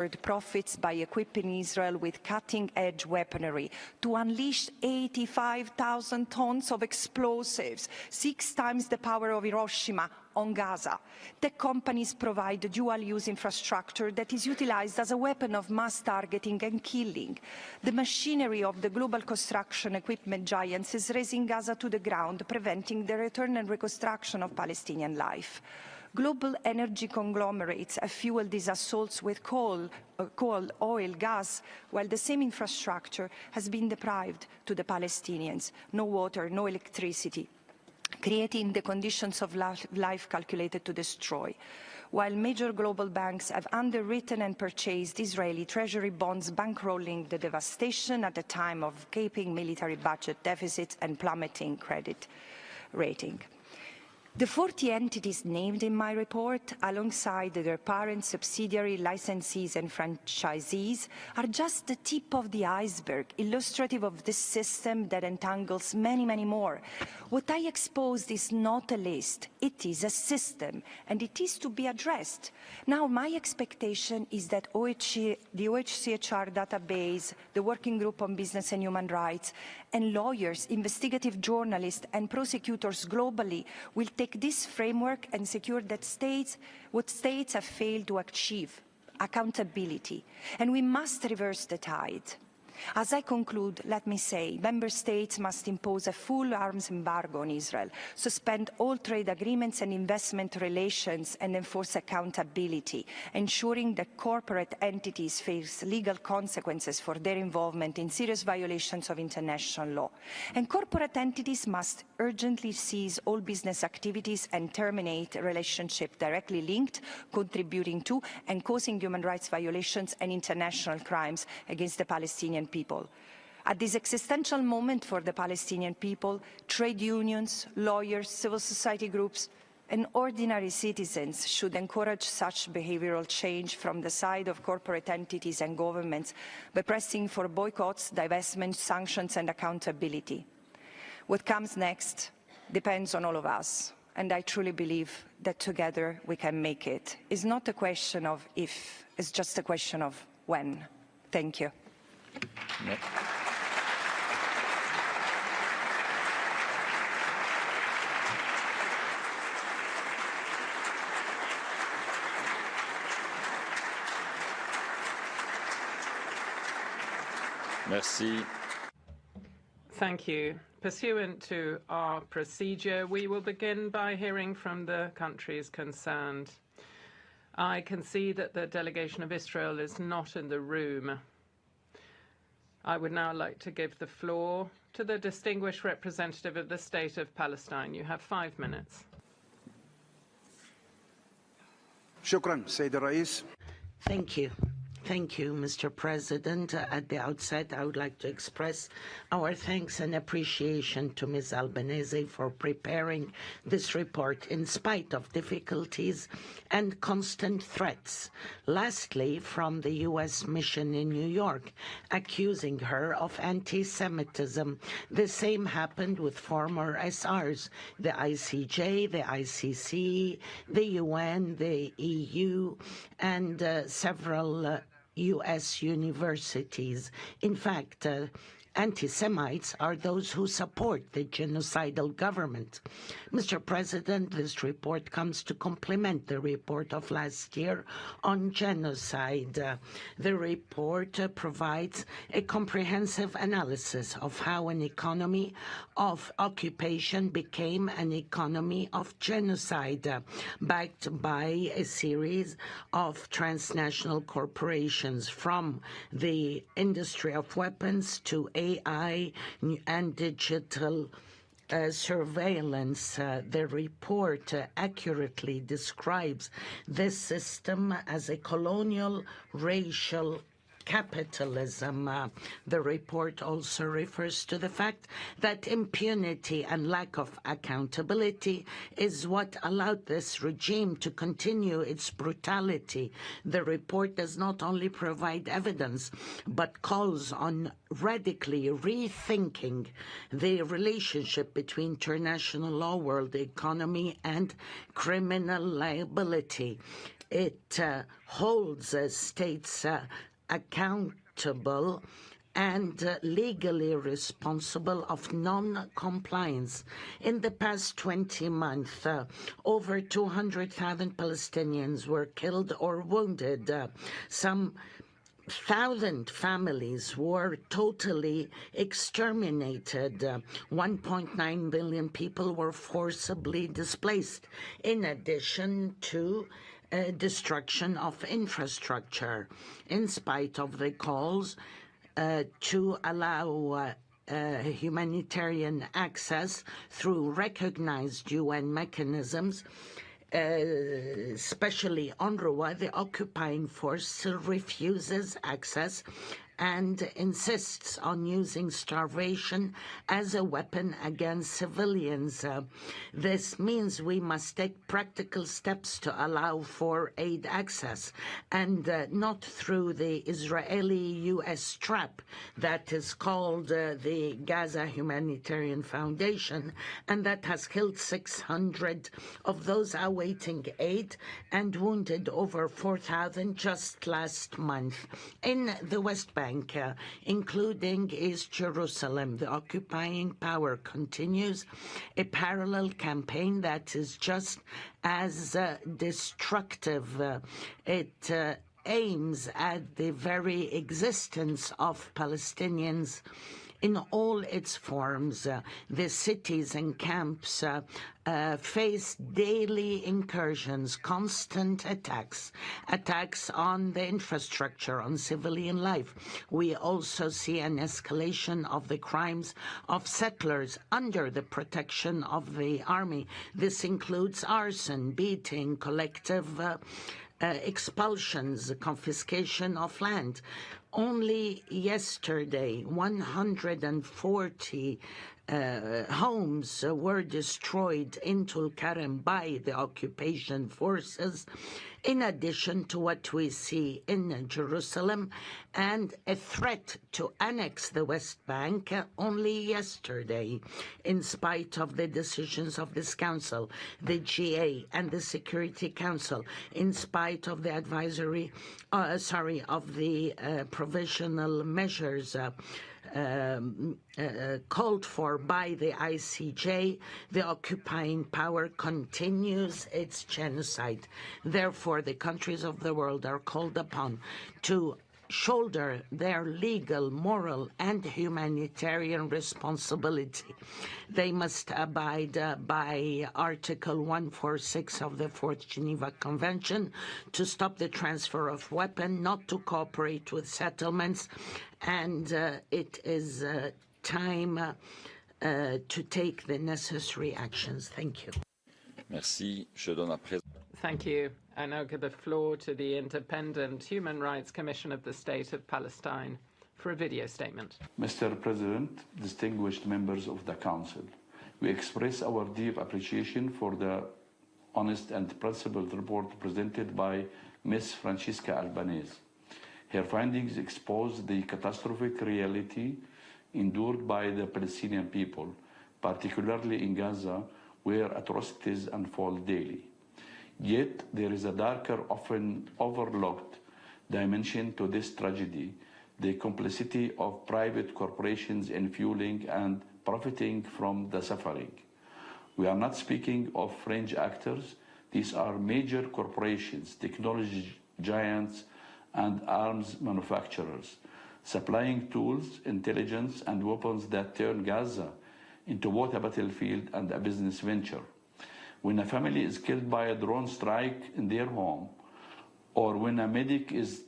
profits by equipping Israel with cutting-edge weaponry to unleash 85,000 tons of explosives, 6 times the power of Hiroshima, on Gaza. Tech companies provide dual-use infrastructure that is utilized as a weapon of mass targeting and killing. The machinery of the global construction equipment giants is razing Gaza to the ground, preventing the return and reconstruction of Palestinian life. Global energy conglomerates have fueled these assaults with coal, oil, gas, while the same infrastructure has been deprived to the Palestinians. No water, no electricity, creating the conditions of life calculated to destroy. While major global banks have underwritten and purchased Israeli treasury bonds, bankrolling the devastation at a time of gaping military budget deficits and plummeting credit rating. The 40 entities named in my report, alongside their parent subsidiary licensees and franchisees, are just the tip of the iceberg, illustrative of this system that entangles many, many more. What I exposed is not a list, it is a system, and it is to be addressed. Now, my expectation is that the OHCHR database, the Working Group on Business and Human Rights, and lawyers, investigative journalists, and prosecutors globally will take this framework and secure that what states have failed to achieve, accountability. And we must reverse the tide. As I conclude, let me say, member states must impose a full arms embargo on Israel, suspend all trade agreements and investment relations, and enforce accountability, ensuring that corporate entities face legal consequences for their involvement in serious violations of international law. And corporate entities must urgently cease all business activities and terminate relationships directly linked, contributing to, and causing human rights violations and international crimes against the Palestinian people. At this existential moment for the Palestinian people, trade unions, lawyers, civil society groups, and ordinary citizens should encourage such behavioral change from the side of corporate entities and governments by pressing for boycotts, divestment, sanctions, and accountability. What comes next depends on all of us, and I truly believe that together we can make it. It's not a question of if, it's just a question of when. Thank you. No. Merci. Thank you. Pursuant to our procedure, we will begin by hearing from the countries concerned. I can see that the delegation of Israel is not in the room. I would now like to give the floor to the distinguished representative of the State of Palestine. You have 5 minutes. Shukran, Sayyid Rais. Thank you. Thank you, Mr. President. At the outset, I would like to express our thanks and appreciation to Ms. Albanese for preparing this report in spite of difficulties and constant threats. Lastly, from the U.S. mission in New York, accusing her of anti-Semitism. The same happened with former SRs, the ICJ, the ICC, the UN, the EU, and several U.S. universities. In fact, anti-Semites are those who support the genocidal government. Mr. President, this report comes to complement the report of last year on genocide. The report provides a comprehensive analysis of how an economy of occupation became an economy of genocide, backed by a series of transnational corporations, from the industry of weapons to AI and digital surveillance. The report accurately describes this system as a colonial, racial, capitalism. The report also refers to the fact that impunity and lack of accountability is what allowed this regime to continue its brutality. The report does not only provide evidence, but calls on radically rethinking the relationship between international law, world economy, and criminal liability. It holds states accountable and legally responsible of non-compliance. In the past 20 months, over 200,000 Palestinians were killed or wounded. Some 1,000 families were totally exterminated. 1.9 billion people were forcibly displaced, in addition to destruction of infrastructure. In spite of the calls to allow humanitarian access through recognized UN mechanisms, especially UNRWA, the occupying force still refuses access and insists on using starvation as a weapon against civilians. This means we must take practical steps to allow for aid access, and not through the Israeli-US trap that is called the Gaza Humanitarian Foundation, and that has killed 600 of those awaiting aid and wounded over 4,000 just last month. In the West Bank, including East Jerusalem, the occupying power continues a parallel campaign that is just as destructive. It aims at the very existence of Palestinians in all its forms. The cities and camps face daily incursions, constant attacks on the infrastructure, on civilian life. We also see an escalation of the crimes of settlers under the protection of the army. This includes arson, beating, collective expulsions, confiscation of land. Only yesterday, 140 homes were destroyed in Tulkarem by the occupation forces, in addition to what we see in Jerusalem, and a threat to annex the West Bank only yesterday, in spite of the decisions of this council, the GA and the Security Council, in spite of the advisory, of the provisional measures called for by the ICJ, the occupying power continues its genocide. Therefore, the countries of the world are called upon to shoulder their legal, moral, and humanitarian responsibility. They must abide by Article 146 of the Fourth Geneva Convention to stop the transfer of weapons, not to cooperate with settlements, and it is time to take the necessary actions. Thank you. Merci. Je donne à présent. Thank you. I now give the floor to the Independent Human Rights Commission of the State of Palestine for a video statement. Mr. President, distinguished members of the Council, we express our deep appreciation for the honest and principled report presented by Ms. Francesca Albanese. Her findings expose the catastrophic reality endured by the Palestinian people, particularly in Gaza, where atrocities unfold daily. Yet there is a darker, often overlooked dimension to this tragedy, the complicity of private corporations in fueling and profiting from the suffering. We are not speaking of fringe actors. These are major corporations, technology giants, and arms manufacturers, supplying tools, intelligence, and weapons that turn Gaza into both a battlefield and a business venture. When a family is killed by a drone strike in their home, or when a medic is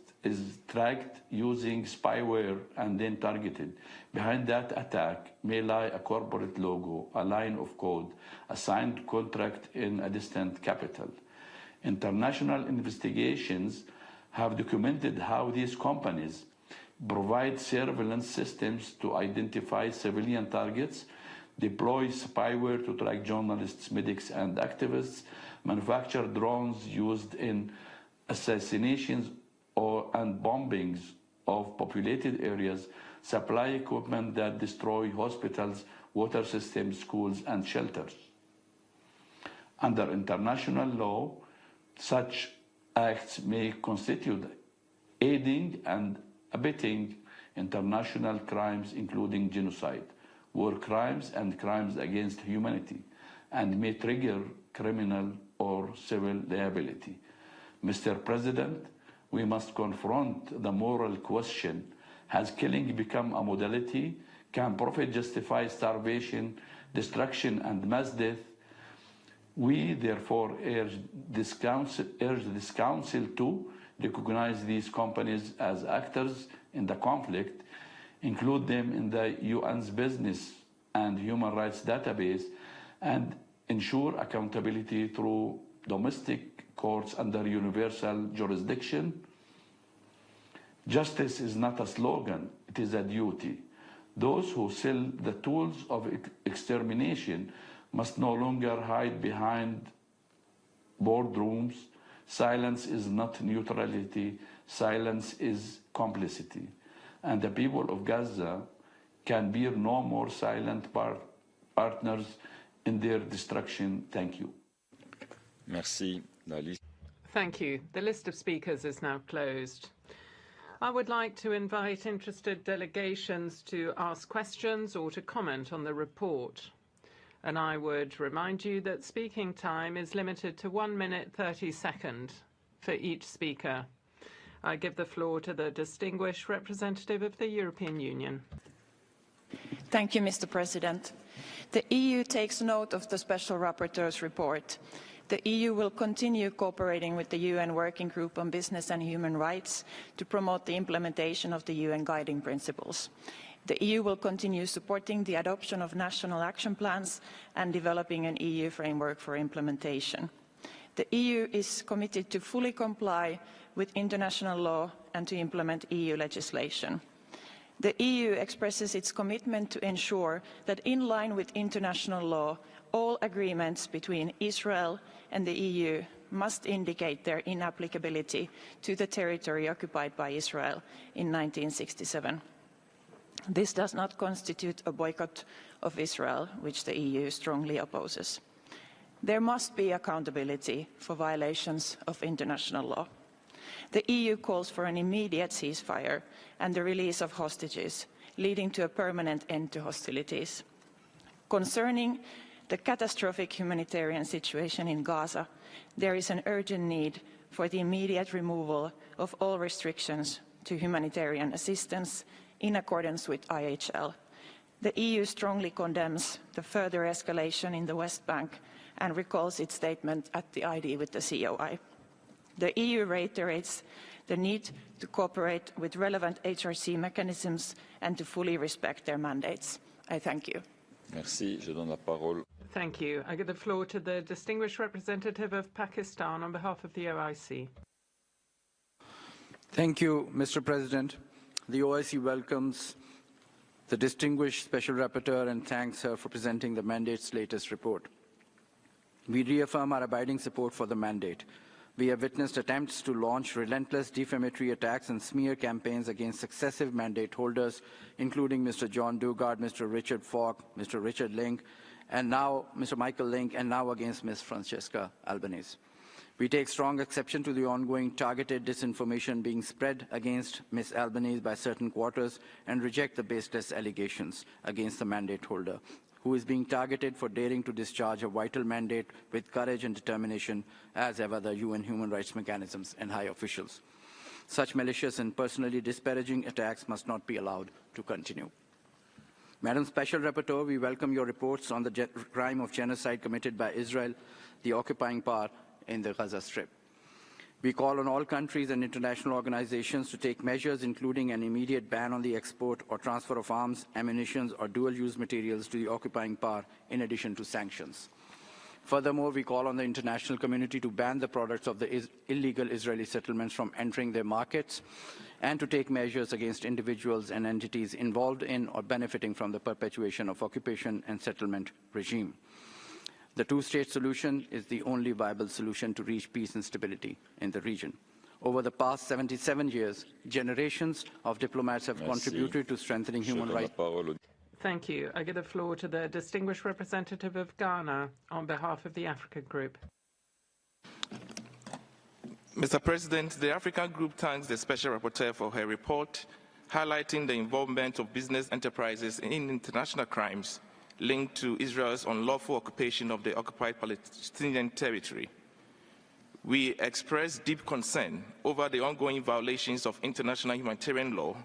tracked using spyware and then targeted, behind that attack may lie a corporate logo, a line of code, a signed contract in a distant capital. International investigations have documented how these companies provide surveillance systems to identify civilian targets, deploy spyware to track journalists, medics, and activists, manufacture drones used in assassinations and bombings of populated areas, supply equipment that destroy hospitals, water systems, schools, and shelters. Under international law, such acts may constitute aiding and abetting international crimes, including genocide, war crimes, and crimes against humanity, and may trigger criminal or civil liability. Mr. President, we must confront the moral question: has killing become a modality? Can profit justify starvation, destruction, and mass death? We therefore urge this council to recognize these companies as actors in the conflict, include them in the UN's business and human rights database, and ensure accountability through domestic courts under universal jurisdiction. Justice is not a slogan, it is a duty. Those who sell the tools of extermination must no longer hide behind boardrooms. Silence is not neutrality, silence is complicity. And the people of Gaza can be no more silent partners in their destruction. Thank you. Merci. Thank you. The list of speakers is now closed. I would like to invite interested delegations to ask questions or to comment on the report. And I would remind you that speaking time is limited to 1 minute 30 seconds for each speaker. I give the floor to the distinguished representative of the European Union. Thank you, Mr. President. The EU takes note of the Special Rapporteur's report. The EU will continue cooperating with the UN Working Group on Business and Human Rights to promote the implementation of the UN Guiding Principles. The EU will continue supporting the adoption of national action plans and developing an EU framework for implementation. The EU is committed to fully comply with international law and to implement EU legislation. The EU expresses its commitment to ensure that, in line with international law, all agreements between Israel and the EU must indicate their inapplicability to the territory occupied by Israel in 1967. This does not constitute a boycott of Israel, which the EU strongly opposes. There must be accountability for violations of international law. The EU calls for an immediate ceasefire and the release of hostages, leading to a permanent end to hostilities. Concerning the catastrophic humanitarian situation in Gaza, there is an urgent need for the immediate removal of all restrictions to humanitarian assistance in accordance with IHL. The EU strongly condemns the further escalation in the West Bank and recalls its statement at the ID with the COI. The EU reiterates the need to cooperate with relevant HRC mechanisms and to fully respect their mandates. I thank you. Merci. Je donne la parole. Thank you. I give the floor to the distinguished representative of Pakistan on behalf of the OIC. Thank you, Mr. President. The OIC welcomes the distinguished Special Rapporteur and thanks her for presenting the mandate's latest report. We reaffirm our abiding support for the mandate. We have witnessed attempts to launch relentless defamatory attacks and smear campaigns against successive mandate holders, including Mr. John Dugard, Mr. Richard Falk, Mr. Richard Link, and now Mr. Michael Link, and now against Ms. Francesca Albanese. We take strong exception to the ongoing targeted disinformation being spread against Ms. Albanese by certain quarters and reject the baseless allegations against the mandate holder, who is being targeted for daring to discharge a vital mandate with courage and determination, as have other UN human rights mechanisms and high officials. Such malicious and personally disparaging attacks must not be allowed to continue. Madam Special Rapporteur, we welcome your reports on the crime of genocide committed by Israel, the occupying power in the Gaza Strip. We call on all countries and international organizations to take measures including an immediate ban on the export or transfer of arms, ammunition, or dual-use materials to the occupying power, in addition to sanctions. Furthermore, we call on the international community to ban the products of the illegal Israeli settlements from entering their markets and to take measures against individuals and entities involved in or benefiting from the perpetuation of occupation and settlement regime. The two-state solution is the only viable solution to reach peace and stability in the region. Over the past 77 years, generations of diplomats have contributed to strengthening human rights. Thank you. I give the floor to the distinguished representative of Ghana on behalf of the African Group. Mr. President, the African Group thanks the Special Rapporteur for her report, highlighting the involvement of business enterprises in international crimes linked to Israel's unlawful occupation of the Occupied Palestinian Territory. We express deep concern over the ongoing violations of international humanitarian law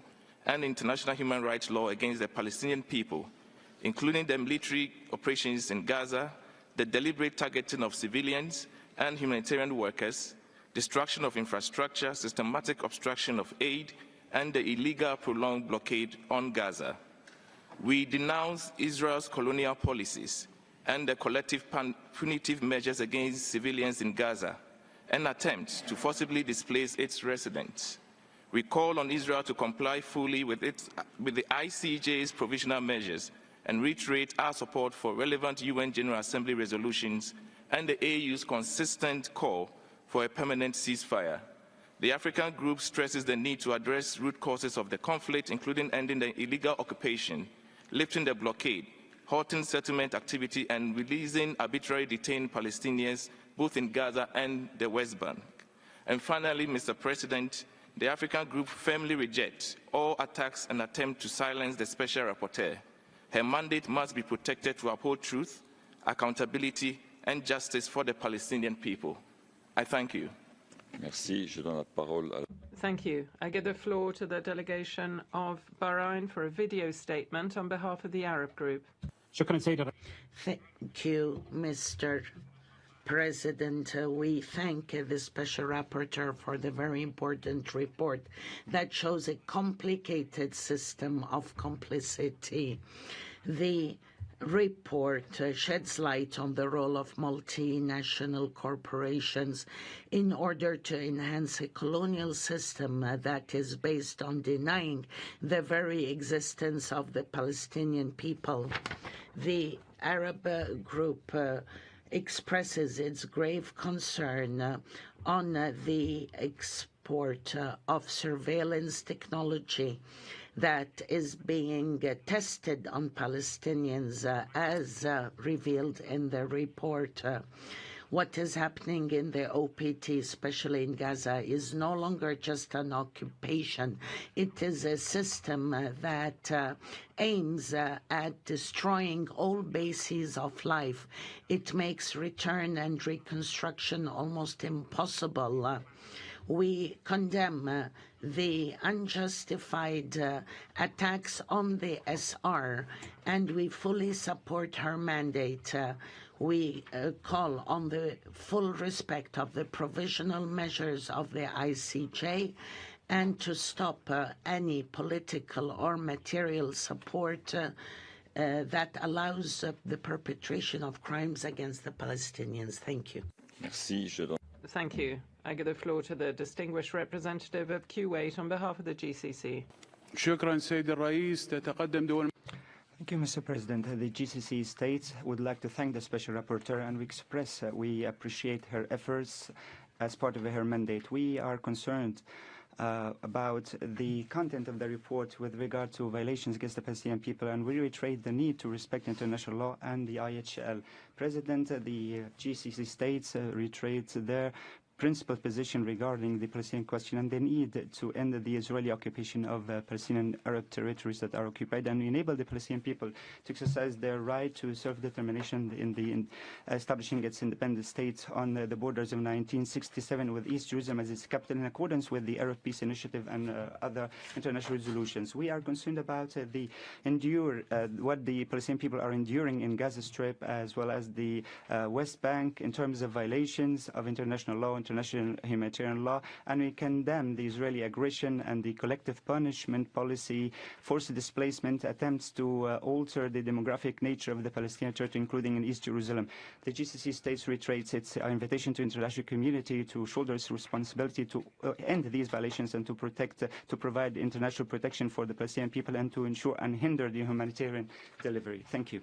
and international human rights law against the Palestinian people, including the military operations in Gaza, the deliberate targeting of civilians and humanitarian workers, destruction of infrastructure, systematic obstruction of aid, and the illegal prolonged blockade on Gaza. We denounce Israel's colonial policies and the collective punitive measures against civilians in Gaza and attempts to forcibly displace its residents. We call on Israel to comply fully with the ICJ's provisional measures and reiterate our support for relevant UN General Assembly resolutions and the AU's consistent call for a permanent ceasefire. The African Group stresses the need to address root causes of the conflict, including ending the illegal occupation, lifting the blockade, halting settlement activity, and releasing arbitrarily detained Palestinians both in Gaza and the West Bank. And finally, Mr. President, the African Group firmly rejects all attacks and attempts to silence the Special Rapporteur. Her mandate must be protected to uphold truth, accountability, and justice for the Palestinian people. I thank you. Merci. Je donne la parole à... Thank you. I give the floor to the delegation of Bahrain for a video statement on behalf of the Arab Group. Thank you, Mr. President. We thank the Special Rapporteur for the very important report that shows a complicated system of complicity. The report sheds light on the role of multinational corporations in order to enhance a colonial system that is based on denying the very existence of the Palestinian people. The Arab Group expresses its grave concern on the export of surveillance technology that is being tested on Palestinians as revealed in the report. What is happening in the OPT, especially in Gaza, is no longer just an occupation. It is a system that aims at destroying all bases of life. It makes return and reconstruction almost impossible. We condemn the unjustified attacks on the SR, and we fully support her mandate. We call on the full respect of the provisional measures of the ICJ and to stop any political or material support that allows the perpetration of crimes against the Palestinians. Thank you. Merci. Thank you. I give the floor to the distinguished representative of Kuwait on behalf of the GCC. Thank you, Mr. President. The GCC states would like to thank the Special Rapporteur and we appreciate her efforts as part of her mandate. We are concerned about the content of the report with regard to violations against the Palestinian people, and we reiterate the need to respect international law and the IHL. President, the GCC states reiterates their principled position regarding the Palestinian question and the need to end the Israeli occupation of Palestinian Arab territories that are occupied and enable the Palestinian people to exercise their right to self-determination in establishing its independent state on the borders of 1967 with East Jerusalem as its capital in accordance with the Arab Peace Initiative and other international resolutions. We are concerned about what the Palestinian people are enduring in Gaza Strip as well as the West Bank in terms of violations of international law, in international humanitarian law, and we condemn the Israeli aggression and the collective punishment policy, forced displacement, attempts to alter the demographic nature of the Palestinian territory, including in East Jerusalem. The GCC states reiterates its invitation to international community to shoulder its responsibility to end these violations and to protect, to provide international protection for the Palestinian people and to ensure and hinder the humanitarian delivery. Thank you.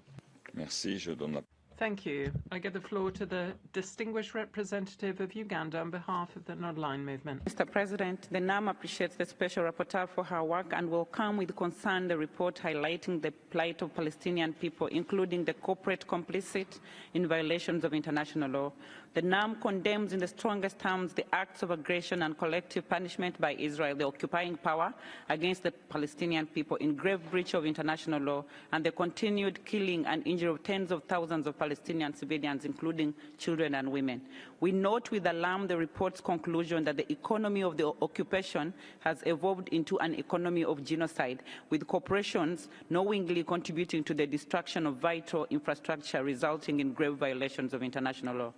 Merci. Je donne la Thank you. I give the floor to the distinguished representative of Uganda on behalf of the Nord-Line movement. Mr. President, the NAM appreciates the Special Rapporteur for her work and welcome with concern the report highlighting the plight of Palestinian people, including the corporate complicit in violations of international law. The NAM condemns in the strongest terms the acts of aggression and collective punishment by Israel, the occupying power, against the Palestinian people in grave breach of international law, and the continued killing and injury of tens of thousands of Palestinian civilians, including children and women. We note with alarm the report's conclusion that the economy of the occupation has evolved into an economy of genocide, with corporations knowingly contributing to the destruction of vital infrastructure, resulting in grave violations of international law.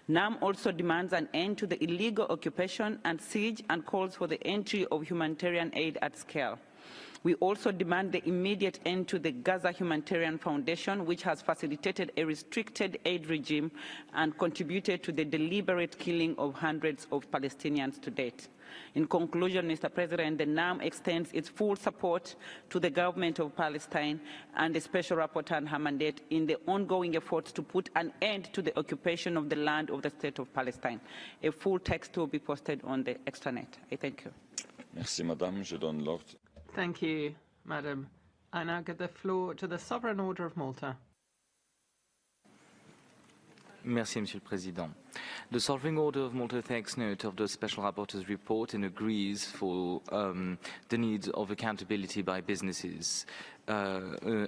NAM also demands an end to the illegal occupation and siege and calls for the entry of humanitarian aid at scale. We also demand the immediate end to the Gaza Humanitarian Foundation, which has facilitated a restricted aid regime and contributed to the deliberate killing of hundreds of Palestinians to date. In conclusion, Mr. President, the NAM extends its full support to the government of Palestine and the Special Rapporteur and her mandate in the ongoing efforts to put an end to the occupation of the land of the State of Palestine. A full text will be posted on the extranet. I thank you. Merci, Madame. Je donne l'ordre. Thank you, Madam. I now give the floor to the Sovereign Order of Malta. Merci, Monsieur le Président. The Sovereign Order of Malta takes note of the Special Rapporteur's report and agrees for the need of accountability by businesses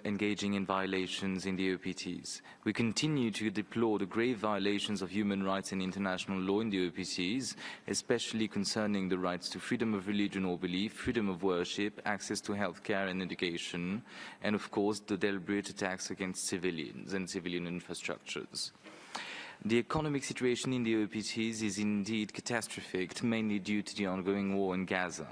engaging in violations in the OPTs. We continue to deplore the grave violations of human rights and international law in the OPTs, especially concerning the rights to freedom of religion or belief, freedom of worship, access to healthcare and education, and of course the deliberate attacks against civilians and civilian infrastructures. The economic situation in the OPTs is indeed catastrophic, mainly due to the ongoing war in Gaza.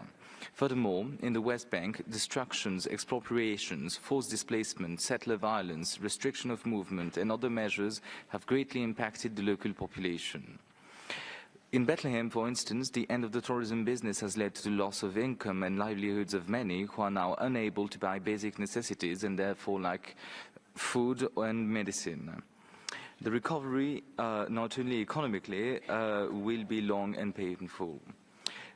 Furthermore, in the West Bank, destructions, expropriations, forced displacement, settler violence, restriction of movement and other measures have greatly impacted the local population. In Bethlehem, for instance, the end of the tourism business has led to the loss of income and livelihoods of many who are now unable to buy basic necessities and therefore lack food and medicine. The recovery, not only economically, will be long and painful.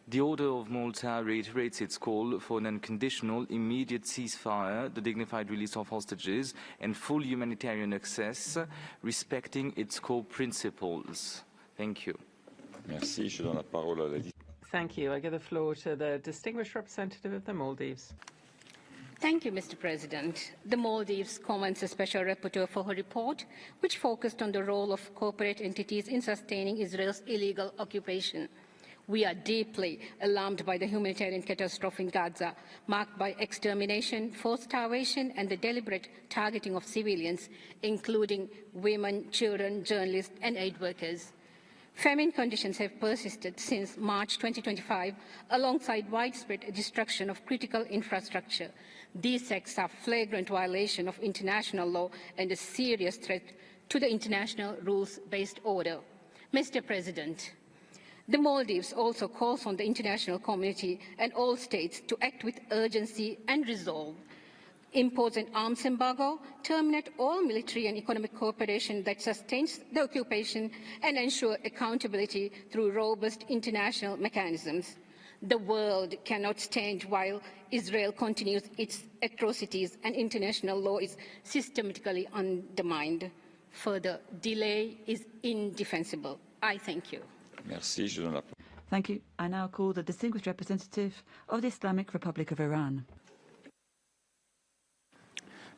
The Order of Malta reiterates its call for an unconditional, immediate ceasefire, the dignified release of hostages, and full humanitarian access, respecting its core principles. Thank you. Merci. Je donne la parole à la... Thank you. I give the floor to the distinguished representative of the Maldives. Thank you, Mr. President. The Maldives commends the Special Rapporteur for her report, which focused on the role of corporate entities in sustaining Israel's illegal occupation. We are deeply alarmed by the humanitarian catastrophe in Gaza, marked by extermination, forced starvation, and the deliberate targeting of civilians, including women, children, journalists, and aid workers. Famine conditions have persisted since March 2025, alongside widespread destruction of critical infrastructure. These acts are flagrant violation of international law and a serious threat to the international rules-based order. Mr. President, the Maldives also calls on the international community and all states to act with urgency and resolve, impose an arms embargo, terminate all military and economic cooperation that sustains the occupation, and ensure accountability through robust international mechanisms. The world cannot stand while Israel continues its atrocities and international law is systematically undermined. Further delay is indefensible. I thank you. Merci. Je donne la... Thank you. I now call the distinguished representative of the Islamic Republic of Iran.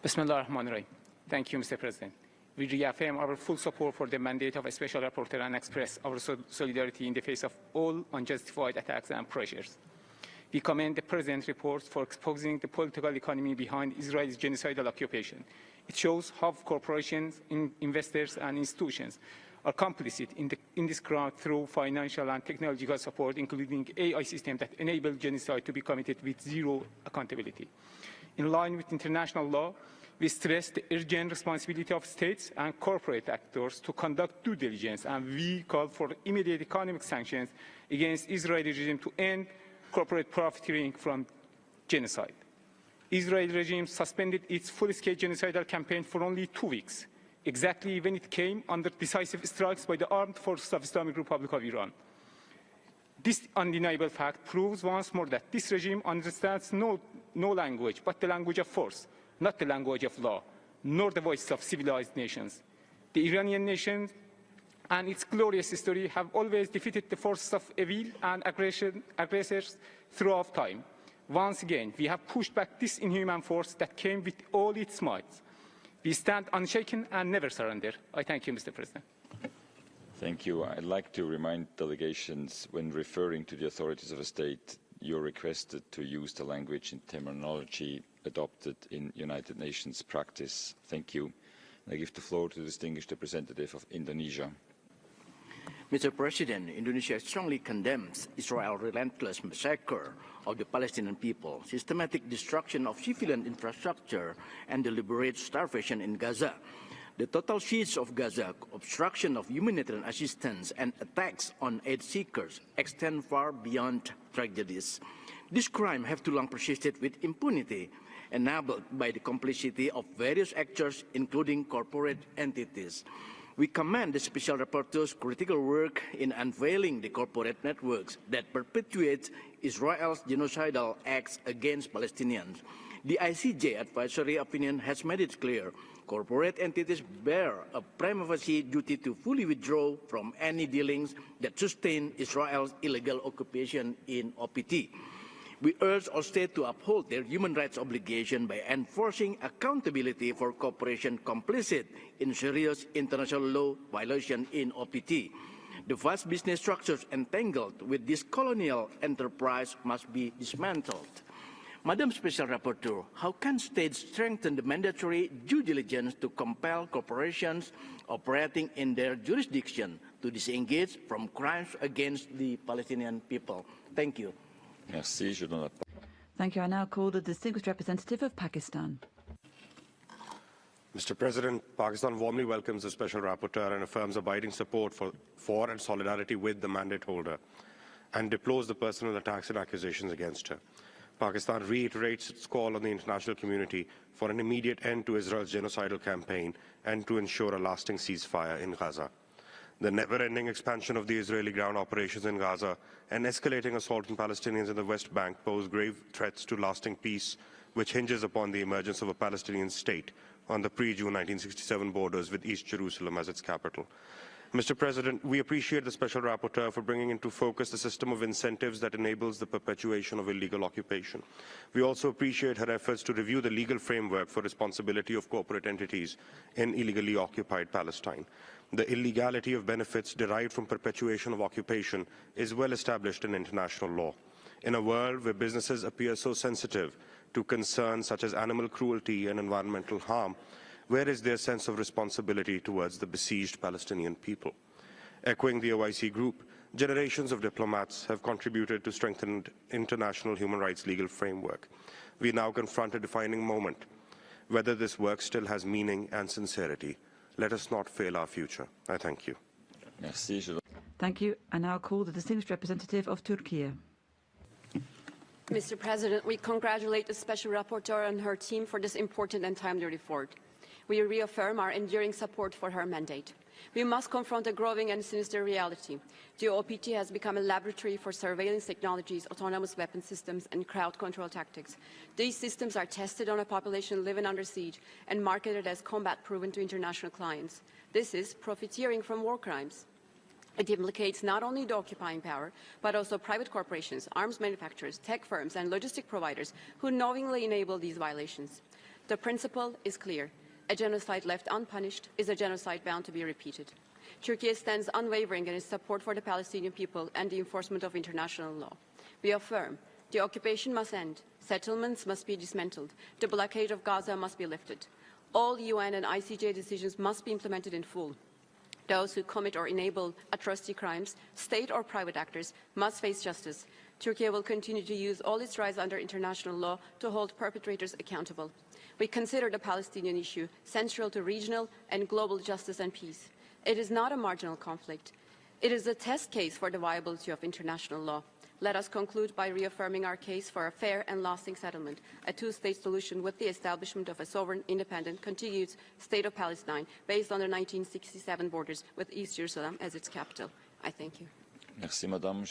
Bismillah ar-Rahman ar-Rahim. Thank you, Mr. President. We reaffirm our full support for the mandate of a Special Rapporteur and express our solidarity in the face of all unjustified attacks and pressures. We commend the President's report for exposing the political economy behind Israel's genocidal occupation. It shows how corporations, investors, and institutions are complicit in this crime through financial and technological support, including AI systems that enable genocide to be committed with zero accountability. In line with international law, we stress the urgent responsibility of states and corporate actors to conduct due diligence, and we call for immediate economic sanctions against Israeli regime to end corporate profiteering from genocide. Israeli regime suspended its full-scale genocidal campaign for only 2 weeks, exactly when it came under decisive strikes by the armed forces of Islamic Republic of Iran. This undeniable fact proves once more that this regime understands no language but the language of force, not the language of law, nor the voices of civilized nations. The Iranian nation and its glorious history have always defeated the forces of evil and aggressors throughout time. Once again, we have pushed back this inhuman force that came with all its might. We stand unshaken and never surrender. I thank you, Mr. President. Thank you. I'd like to remind delegations, when referring to the authorities of a state, you're requested to use the language and terminology adopted in United Nations practice. Thank you. I give the floor to the distinguished representative of Indonesia. Mr. President, Indonesia strongly condemns Israel's relentless massacre of the Palestinian people, systematic destruction of civilian infrastructure, and deliberate starvation in Gaza. The total siege of Gaza, obstruction of humanitarian assistance, and attacks on aid seekers extend far beyond tragedies. These crimes have too long persisted with impunity, enabled by the complicity of various actors, including corporate entities. We commend the Special Rapporteur's critical work in unveiling the corporate networks that perpetuate Israel's genocidal acts against Palestinians. The ICJ advisory opinion has made it clear corporate entities bear a prima facie duty to fully withdraw from any dealings that sustain Israel's illegal occupation in OPT. We urge all states to uphold their human rights obligation by enforcing accountability for corporations complicit in serious international law violation in OPT. The vast business structures entangled with this colonial enterprise must be dismantled. Madam Special Rapporteur, how can states strengthen the mandatory due diligence to compel corporations operating in their jurisdiction to disengage from crimes against the Palestinian people? Thank you. Merci. Je donne la Thank you. I now call the distinguished representative of Pakistan. Mr. President, Pakistan warmly welcomes the Special Rapporteur and affirms abiding support for and solidarity with the mandate holder and deplores the personal attacks and accusations against her. Pakistan reiterates its call on the international community for an immediate end to Israel's genocidal campaign and to ensure a lasting ceasefire in Gaza. The never-ending expansion of the Israeli ground operations in Gaza and escalating assault on Palestinians in the West Bank pose grave threats to lasting peace, which hinges upon the emergence of a Palestinian state on the pre-June 1967 borders with East Jerusalem as its capital. Mr. President, we appreciate the Special Rapporteur for bringing into focus the system of incentives that enables the perpetuation of illegal occupation. We also appreciate her efforts to review the legal framework for responsibility of corporate entities in illegally occupied Palestine. The illegality of benefits derived from perpetuation of occupation is well established in international law. In a world where businesses appear so sensitive to concerns such as animal cruelty and environmental harm, where is their sense of responsibility towards the besieged Palestinian people? Echoing the OIC group, generations of diplomats have contributed to strengthened international human rights legal framework. We now confront a defining moment. Whether this work still has meaning and sincerity, let us not fail our future. I thank you. Merci. Thank you. I now call the distinguished representative of Turkey. Mr. President, we congratulate the Special Rapporteur and her team for this important and timely report. We reaffirm our enduring support for her mandate. We must confront a growing and sinister reality. The OPT has become a laboratory for surveillance technologies, autonomous weapon systems, and crowd control tactics. These systems are tested on a population living under siege and marketed as combat-proven to international clients. This is profiteering from war crimes. It implicates not only the occupying power, but also private corporations, arms manufacturers, tech firms, and logistic providers who knowingly enable these violations. The principle is clear. A genocide left unpunished is a genocide bound to be repeated. Turkey stands unwavering in its support for the Palestinian people and the enforcement of international law. We affirm the occupation must end, settlements must be dismantled, the blockade of Gaza must be lifted. All UN and ICJ decisions must be implemented in full. Those who commit or enable atrocity crimes, state or private actors, must face justice. Turkey will continue to use all its rights under international law to hold perpetrators accountable. We consider the Palestinian issue central to regional and global justice and peace. It is not a marginal conflict. It is a test case for the viability of international law. Let us conclude by reaffirming our case for a fair and lasting settlement, a two-state solution with the establishment of a sovereign, independent, contiguous state of Palestine based on the 1967 borders with East Jerusalem as its capital. I thank you. Merci, Madame.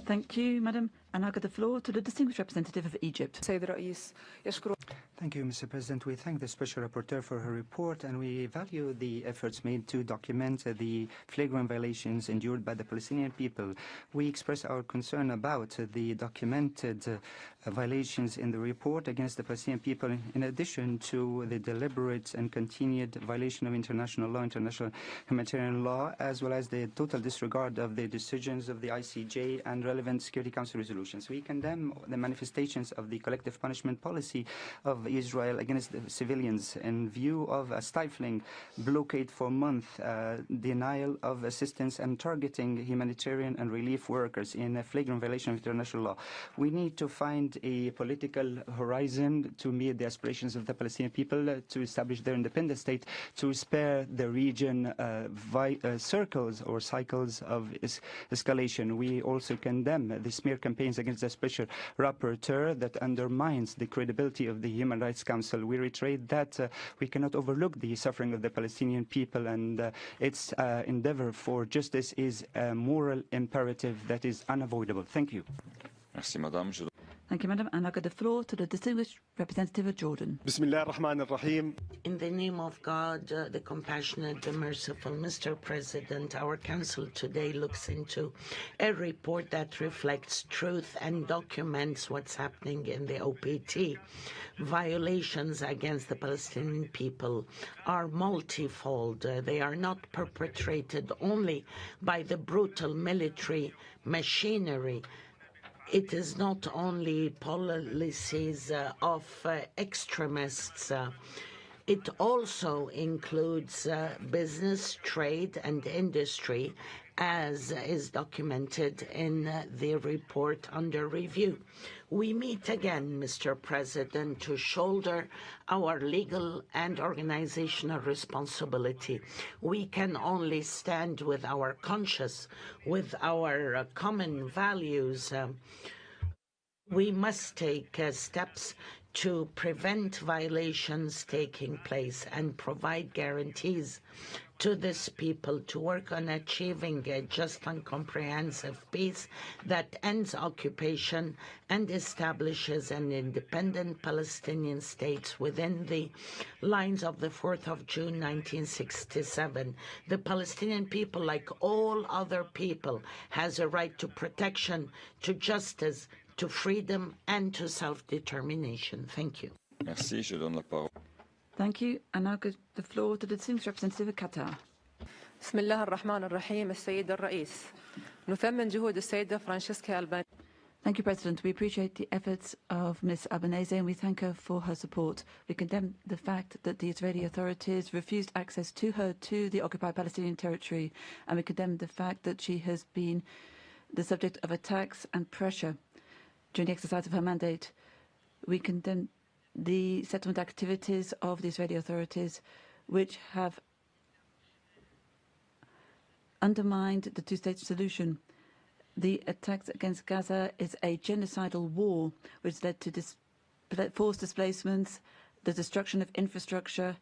Thank you, Madam. And I give the floor to the distinguished representative of Egypt. Thank you, Mr. President. We thank the Special Rapporteur for her report, and we value the efforts made to document the flagrant violations endured by the Palestinian people. We express our concern about the documented violations in the report against the Palestinian people, in addition to the deliberate and continued violation of international law, international humanitarian law, as well as the total disregard of the decisions of the ICJ and relevant Security Council resolutions. We condemn the manifestations of the collective punishment policy of Israel against the civilians in view of a stifling blockade for months, denial of assistance and targeting humanitarian and relief workers in a flagrant violation of international law. We need to find a political horizon to meet the aspirations of the Palestinian people to establish their independent state, to spare the region circles or cycles of escalation. We also condemn the smear campaigns against the Special Rapporteur that undermines the credibility of the Human Rights Council. We reiterate that we cannot overlook the suffering of the Palestinian people, and its endeavor for justice is a moral imperative that is unavoidable. Thank you. Merci, Madame. Thank you, Madam. And I give the floor to the distinguished representative of Jordan. In the name of God, the compassionate, the merciful, Mr. President, our Council today looks into a report that reflects truth and documents what's happening in the OPT. Violations against the Palestinian people are multifold. They are not perpetrated only by the brutal military machinery. It is not only policies of extremists. It also includes business, trade, and industry, as is documented in the report under review. We meet again, Mr. President, to shoulder our legal and organizational responsibility. We can only stand with our conscience, with our common values. We must take steps to prevent violations taking place and provide guarantees to this people to work on achieving a just and comprehensive peace that ends occupation and establishes an independent Palestinian state within the lines of the 4th of June 1967. The Palestinian people, like all other people, has a right to protection, to justice, to freedom, and to self-determination. Thank you. Merci, je donne la parole. Thank you. And now give the floor to the distinguished representative of Qatar. بسم الله الرحمن الرحيم السيد الرئيس نثمن جهود السيدة فرانشيسكا ألبانيزي. Thank you, President. We appreciate the efforts of Ms. Albanese and we thank her for her support. We condemn the fact that the Israeli authorities refused access to her to the Occupied Palestinian Territory, and we condemn the fact that she has been the subject of attacks and pressure during the exercise of her mandate. We condemn the settlement activities of the Israeli authorities, which have undermined the two-state solution. The attacks against Gaza is a genocidal war, which led to forced displacements, the destruction of infrastructure.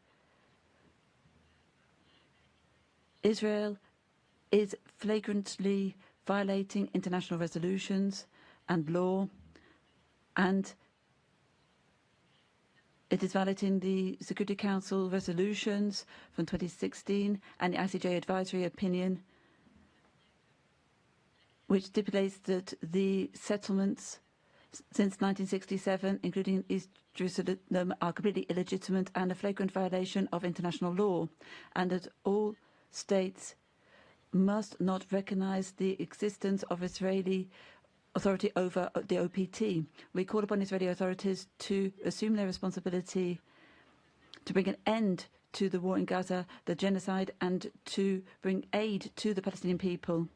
Israel is flagrantly violating international resolutions and law, and it is violating the Security Council resolutions from 2016 and the ICJ advisory opinion, which stipulates that the settlements since 1967, including East Jerusalem, are completely illegitimate and a flagrant violation of international law, and that all states must not recognize the existence of Israeli authority over the OPT. We call upon Israeli authorities to assume their responsibility to bring an end to the war in Gaza, the genocide, and to bring aid to the Palestinian people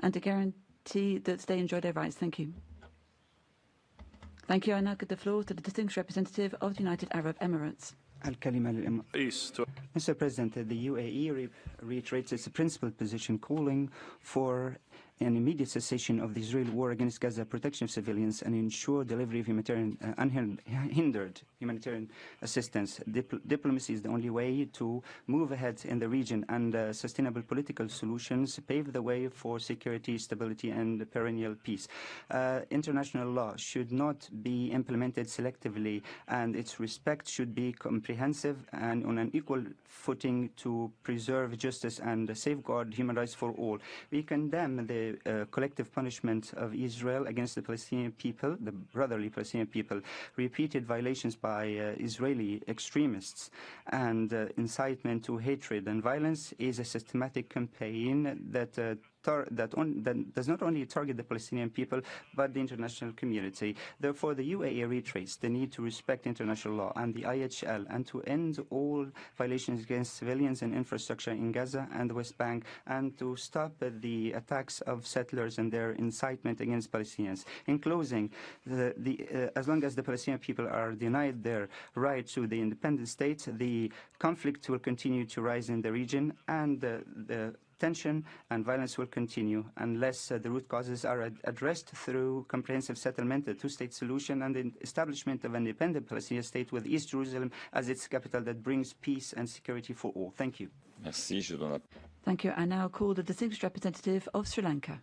and to guarantee that they enjoy their rights. Thank you. Thank you. I now give the floor to the distinguished representative of the United Arab Emirates. Mr. President, the UAE reiterates its principled position calling for an immediate cessation of the Israeli war against Gaza, protection of civilians, and ensure delivery of unhindered humanitarian assistance. Diplomacy is the only way to move ahead in the region, and sustainable political solutions pave the way for security, stability, and perennial peace. International law should not be implemented selectively, and its respect should be comprehensive and on an equal footing to preserve justice and safeguard human rights for all. We condemn the collective punishment of Israel against the Palestinian people, the brotherly Palestinian people, repeated violations by Israeli extremists, and incitement to hatred and violence is a systematic campaign that does not only target the Palestinian people, but the international community. Therefore, the UAE reiterates the need to respect international law and the IHL, and to end all violations against civilians and infrastructure in Gaza and the West Bank, and to stop the attacks of settlers and their incitement against Palestinians. In closing, as long as the Palestinian people are denied their right to the independent state, the conflict will continue to rise in the region, and the tension and violence will continue unless the root causes are addressed through comprehensive settlement, a two-state solution, and the establishment of an independent Palestinian state with East Jerusalem as its capital that brings peace and security for all. Thank you. Thank you. I now call the distinguished representative of Sri Lanka.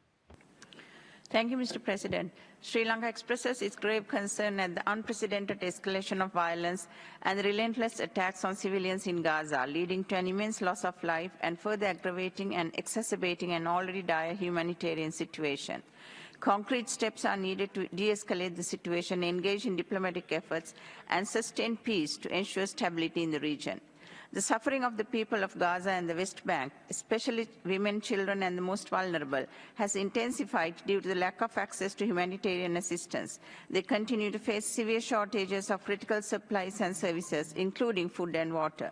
Thank you, Mr. President. Sri Lanka expresses its grave concern at the unprecedented escalation of violence and the relentless attacks on civilians in Gaza, leading to an immense loss of life and further aggravating and exacerbating an already dire humanitarian situation. Concrete steps are needed to de-escalate the situation, engage in diplomatic efforts, and sustain peace to ensure stability in the region. The suffering of the people of Gaza and the West Bank, especially women, children, and the most vulnerable, has intensified due to the lack of access to humanitarian assistance. They continue to face severe shortages of critical supplies and services, including food and water.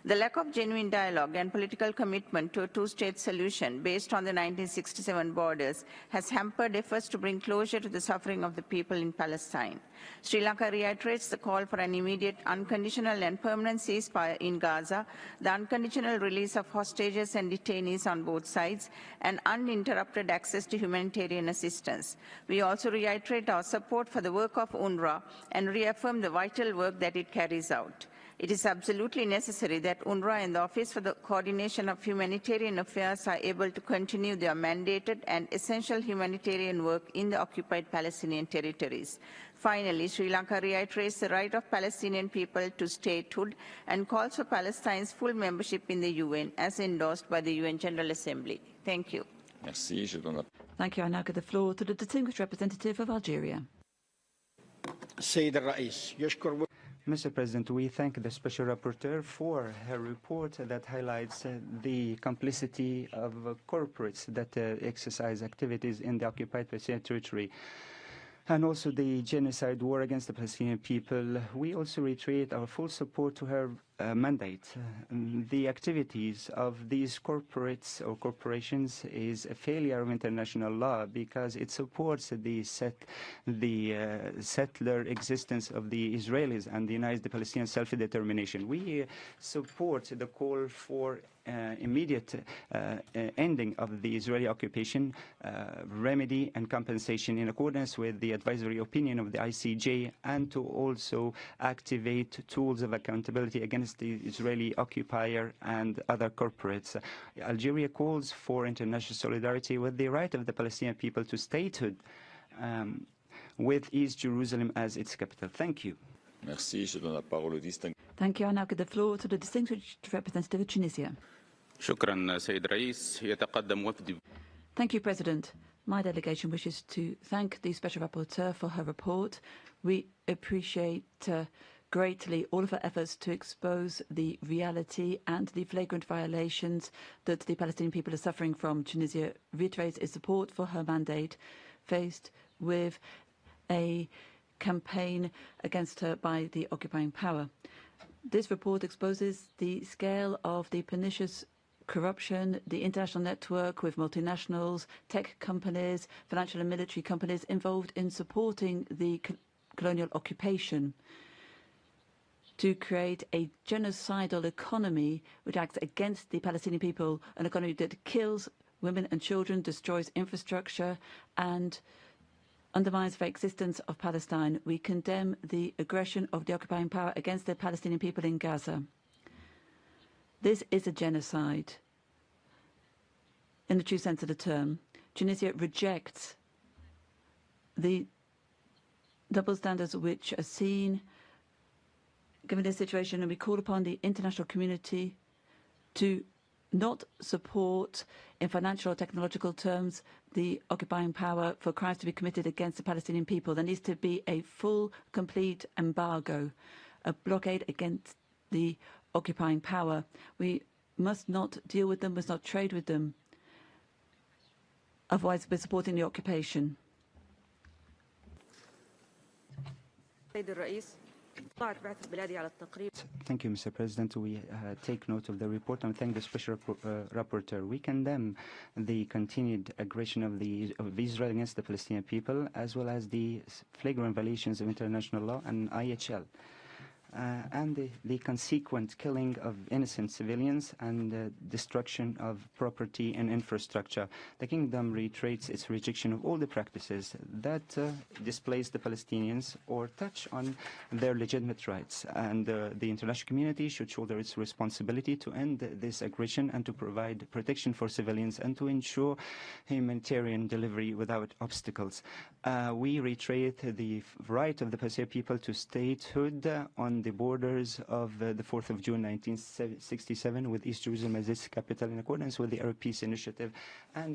The lack of genuine dialogue and political commitment to a two-state solution based on the 1967 borders has hampered efforts to bring closure to the suffering of the people in Palestine. Sri Lanka reiterates the call for an immediate, unconditional and permanent ceasefire in Gaza, the unconditional release of hostages and detainees on both sides, and uninterrupted access to humanitarian assistance. We also reiterate our support for the work of UNRWA and reaffirm the vital work that it carries out. It is absolutely necessary that UNRWA and the Office for the Coordination of Humanitarian Affairs are able to continue their mandated and essential humanitarian work in the occupied Palestinian territories. Finally, Sri Lanka reiterates the right of Palestinian people to statehood and calls for Palestine's full membership in the UN as endorsed by the UN General Assembly. Thank you. Thank you. I now give the floor to the distinguished representative of Algeria. Mr. President, we thank the Special Rapporteur for her report that highlights the complicity of corporates that exercise activities in the occupied Palestinian territory, and also the genocide war against the Palestinian people. We also reiterate our full support to her mandate. The activities of these corporates or corporations is a failure of international law because it supports the settler existence of the Israelis and denies the Palestinian self-determination. We support the call for immediate ending of the Israeli occupation, remedy and compensation in accordance with the advisory opinion of the ICJ, and to also activate tools of accountability against the Israeli occupier and other corporates. Algeria calls for international solidarity with the right of the Palestinian people to statehood with East Jerusalem as its capital. Thank you. Thank you. I now give the floor to the distinguished representative of Tunisia. Thank you, President. My delegation wishes to thank the Special Rapporteur for her report. We appreciate greatly all of her efforts to expose the reality and the flagrant violations that the Palestinian people are suffering from. Tunisia reiterates its support for her mandate faced with a campaign against her by the occupying power. This report exposes the scale of the pernicious corruption, the international network with multinationals, tech companies, financial and military companies involved in supporting the colonial occupation to create a genocidal economy which acts against the Palestinian people, an economy that kills women and children, destroys infrastructure, and undermines the existence of Palestine. We condemn the aggression of the occupying power against the Palestinian people in Gaza. This is a genocide in the true sense of the term. Tunisia rejects the double standards which are seen given this situation, and we call upon the international community to not support in financial or technological terms the occupying power for crimes to be committed against the Palestinian people. There needs to be a full, complete embargo, a blockade against the occupying power. We must not deal with them, must not trade with them. Otherwise, we're supporting the occupation. Thank you, Mr. President. We take note of the report and thank the Special Rapporteur. We condemn the continued aggression of Israel against the Palestinian people, as well as the flagrant violations of international law and IHL. And the consequent killing of innocent civilians and destruction of property and infrastructure. The Kingdom reiterates its rejection of all the practices that displace the Palestinians or touch on their legitimate rights. And the international community should shoulder its responsibility to end this aggression and to provide protection for civilians and to ensure humanitarian delivery without obstacles. We reiterate the right of the Palestinian people to statehood on the borders of the 4th of June 1967 with East Jerusalem as its capital in accordance with the Arab Peace Initiative and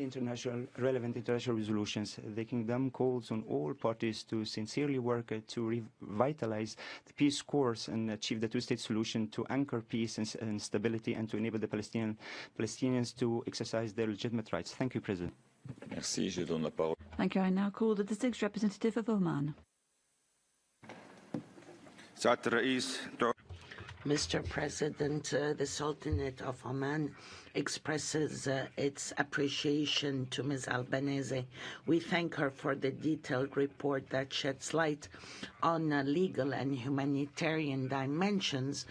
relevant international resolutions. The Kingdom calls on all parties to sincerely work to revitalize the peace course and achieve the two-state solution to anchor peace and stability and to enable the Palestinians to exercise their legitimate rights. Thank you, President. Merci. Je donne la parole. Thank you. I now call the distinguished representative of Oman. Mr. President, the Sultanate of Oman expresses its appreciation to Ms. Albanese. We thank her for the detailed report that sheds light on legal and humanitarian dimensions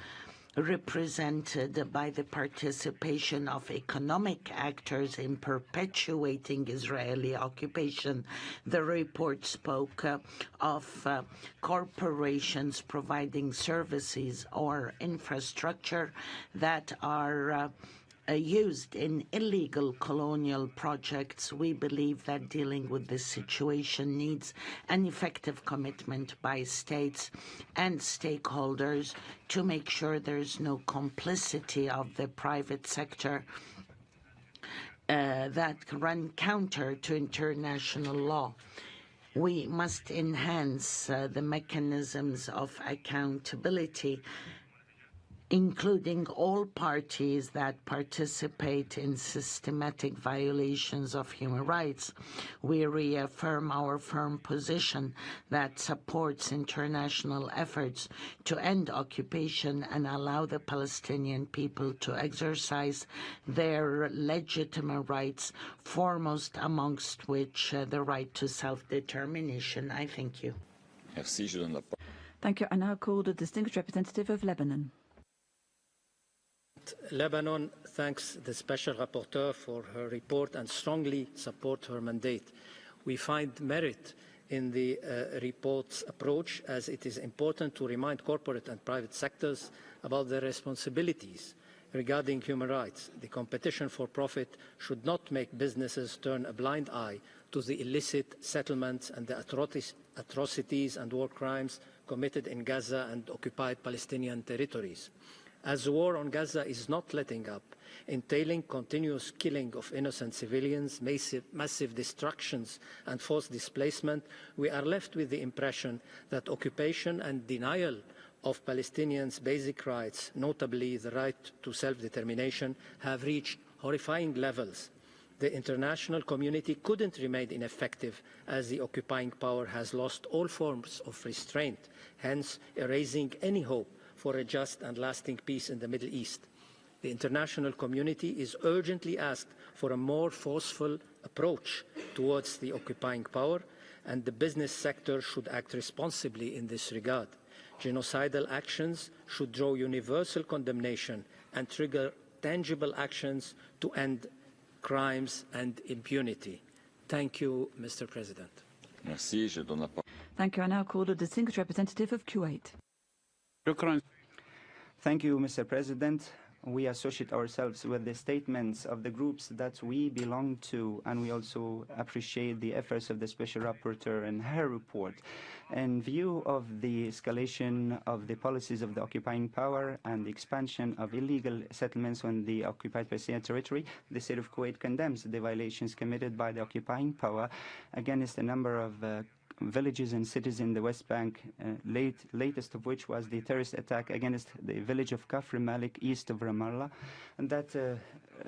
represented by the participation of economic actors in perpetuating Israeli occupation. The report spoke of corporations providing services or infrastructure that are used in illegal colonial projects. We believe that dealing with this situation needs an effective commitment by states and stakeholders to make sure there's no complicity of the private sector that run counter to international law. We must enhance the mechanisms of accountability, including all parties that participate in systematic violations of human rights. We reaffirm our firm position that supports international efforts to end occupation and allow the Palestinian people to exercise their legitimate rights, foremost amongst which the right to self-determination. I thank you. Merci. Je donne la parole. Thank you. I now call the distinguished representative of Lebanon. Lebanon thanks the Special Rapporteur for her report and strongly support her mandate. We find merit in the report's approach, as it is important to remind corporate and private sectors about their responsibilities regarding human rights. The competition for profit should not make businesses turn a blind eye to the illicit settlements and the atrocities and war crimes committed in Gaza and occupied Palestinian territories. As the war on Gaza is not letting up, entailing continuous killing of innocent civilians, massive destructions and forced displacement, we are left with the impression that occupation and denial of Palestinians' basic rights, notably the right to self-determination, have reached horrifying levels. The international community couldn't remain ineffective as the occupying power has lost all forms of restraint, hence erasing any hope for a just and lasting peace in the Middle East. The international community is urgently asked for a more forceful approach towards the occupying power, and the business sector should act responsibly in this regard. Genocidal actions should draw universal condemnation and trigger tangible actions to end crimes and impunity. Thank you, Mr. President. Merci. Je donne la parole. Thank you. I now call the distinguished representative of Kuwait. Thank you, Mr. President. We associate ourselves with the statements of the groups that we belong to, and we also appreciate the efforts of the Special Rapporteur and her report. In view of the escalation of the policies of the occupying power and the expansion of illegal settlements on the Occupied Palestinian Territory, the state of Kuwait condemns the violations committed by the occupying power against a number of villages and cities in the West Bank, latest of which was the terrorist attack against the village of Kafr Malik east of Ramallah, and that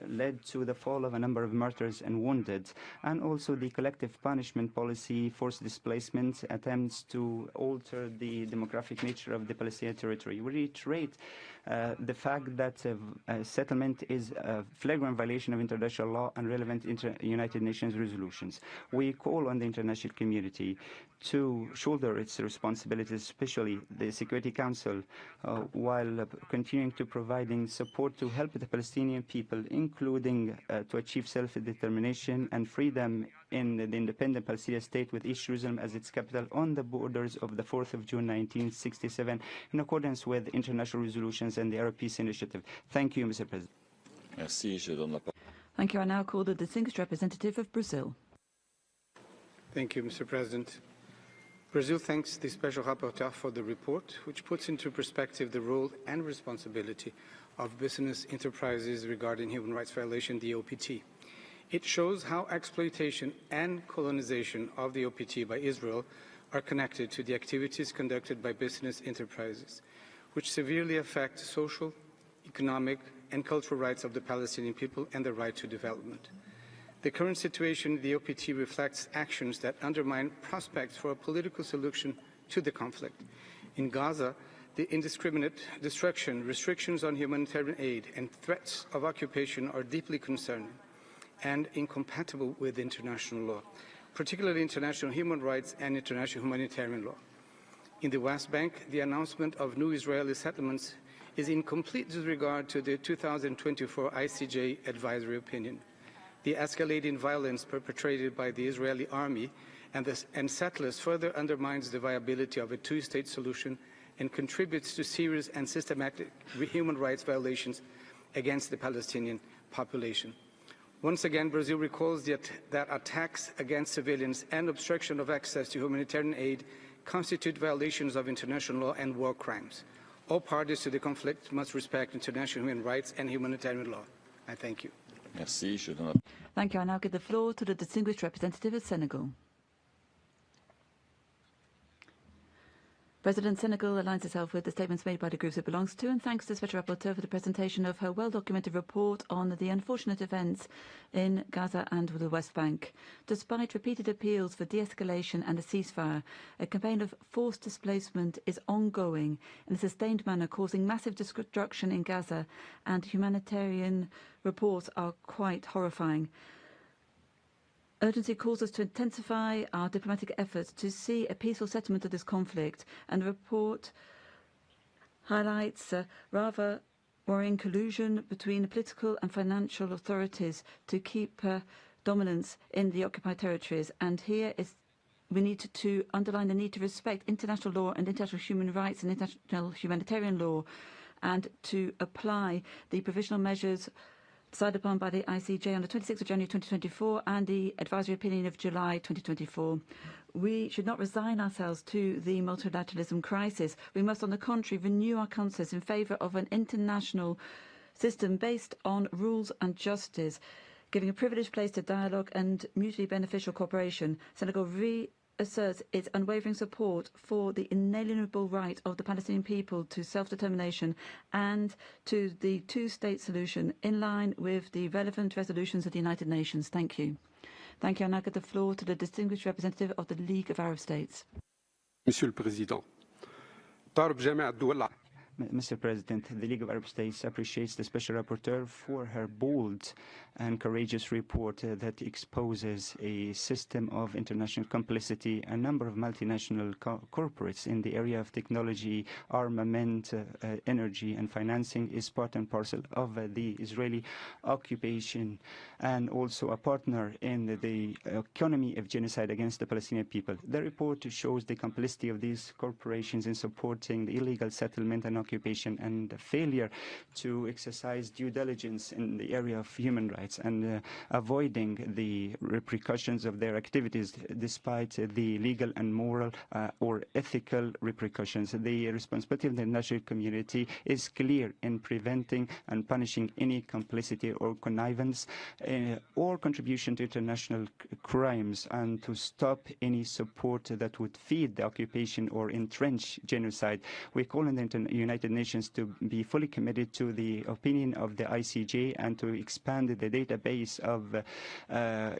led to the fall of a number of martyrs and wounded, and also the collective punishment policy, forced displacement, attempts to alter the demographic nature of the Palestinian territory. We reiterate the fact that settlement is a flagrant violation of international law and relevant United Nations resolutions. We call on the international community to shoulder its responsibilities, especially the Security Council, while continuing to providing support to help the Palestinian people, including to achieve self-determination and freedom in the independent Palestinian state with East Jerusalem as its capital on the borders of the 4th of June 1967, in accordance with international resolutions and the Arab Peace Initiative. Thank you, Mr. President. Merci. Je donne la parole. Thank you. I now call the distinguished representative of Brazil. Thank you, Mr. President. Brazil thanks the Special Rapporteur for the report, which puts into perspective the role and responsibility of business enterprises regarding human rights violation, the OPT. It shows how exploitation and colonization of the OPT by Israel are connected to the activities conducted by business enterprises, which severely affect social, economic, and cultural rights of the Palestinian people and their right to development. The current situation in the OPT reflects actions that undermine prospects for a political solution to the conflict. In Gaza, the indiscriminate destruction, restrictions on humanitarian aid, and threats of occupation are deeply concerning and incompatible with international law, particularly international human rights and international humanitarian law. In the West Bank, the announcement of new Israeli settlements is in complete disregard to the 2024 ICJ advisory opinion. The escalating violence perpetrated by the Israeli army and settlers further undermines the viability of a two-state solution and contributes to serious and systematic human rights violations against the Palestinian population. Once again, Brazil recalls that attacks against civilians and obstruction of access to humanitarian aid constitute violations of international law and war crimes. All parties to the conflict must respect international human rights and humanitarian law. I thank you. Merci. Je donne la... Thank you. I now give the floor to the distinguished representative of Senegal. President Senegal aligns itself with the statements made by the groups it belongs to and thanks the Special Rapporteur for the presentation of her well-documented report on the unfortunate events in Gaza and the West Bank. Despite repeated appeals for de-escalation and a ceasefire, a campaign of forced displacement is ongoing in a sustained manner, causing massive destruction in Gaza, and humanitarian reports are quite horrifying. Urgency calls us to intensify our diplomatic efforts to see a peaceful settlement of this conflict, and the report highlights rather worrying collusion between the political and financial authorities to keep dominance in the occupied territories. And here we need to underline the need to respect international law and international human rights and international humanitarian law, and to apply the provisional measures decided upon by the ICJ on the 26th of January 2024 and the advisory opinion of July 2024. We should not resign ourselves to the multilateralism crisis. We must, on the contrary, renew our counsels in favour of an international system based on rules and justice, giving a privileged place to dialogue and mutually beneficial cooperation. Senegal asserts its unwavering support for the inalienable right of the Palestinian people to self-determination and to the two-state solution in line with the relevant resolutions of the United Nations. Thank you. Thank you. I now give the floor to the distinguished representative of the League of Arab States. Monsieur le Président, Mr. President, the League of Arab States appreciates the Special Rapporteur for her bold and courageous report that exposes a system of international complicity. A number of multinational corporates in the area of technology, armament, energy and financing is part and parcel of the Israeli occupation and also a partner in the economy of genocide against the Palestinian people. The report shows the complicity of these corporations in supporting the illegal settlement and occupation and the failure to exercise due diligence in the area of human rights and avoiding the repercussions of their activities despite the legal and moral or ethical repercussions. The responsibility of the international community is clear in preventing and punishing any complicity or connivance or contribution to international crimes and to stop any support that would feed the occupation or entrench genocide. We call on the United Nations to be fully committed to the opinion of the ICJ and to expand the database of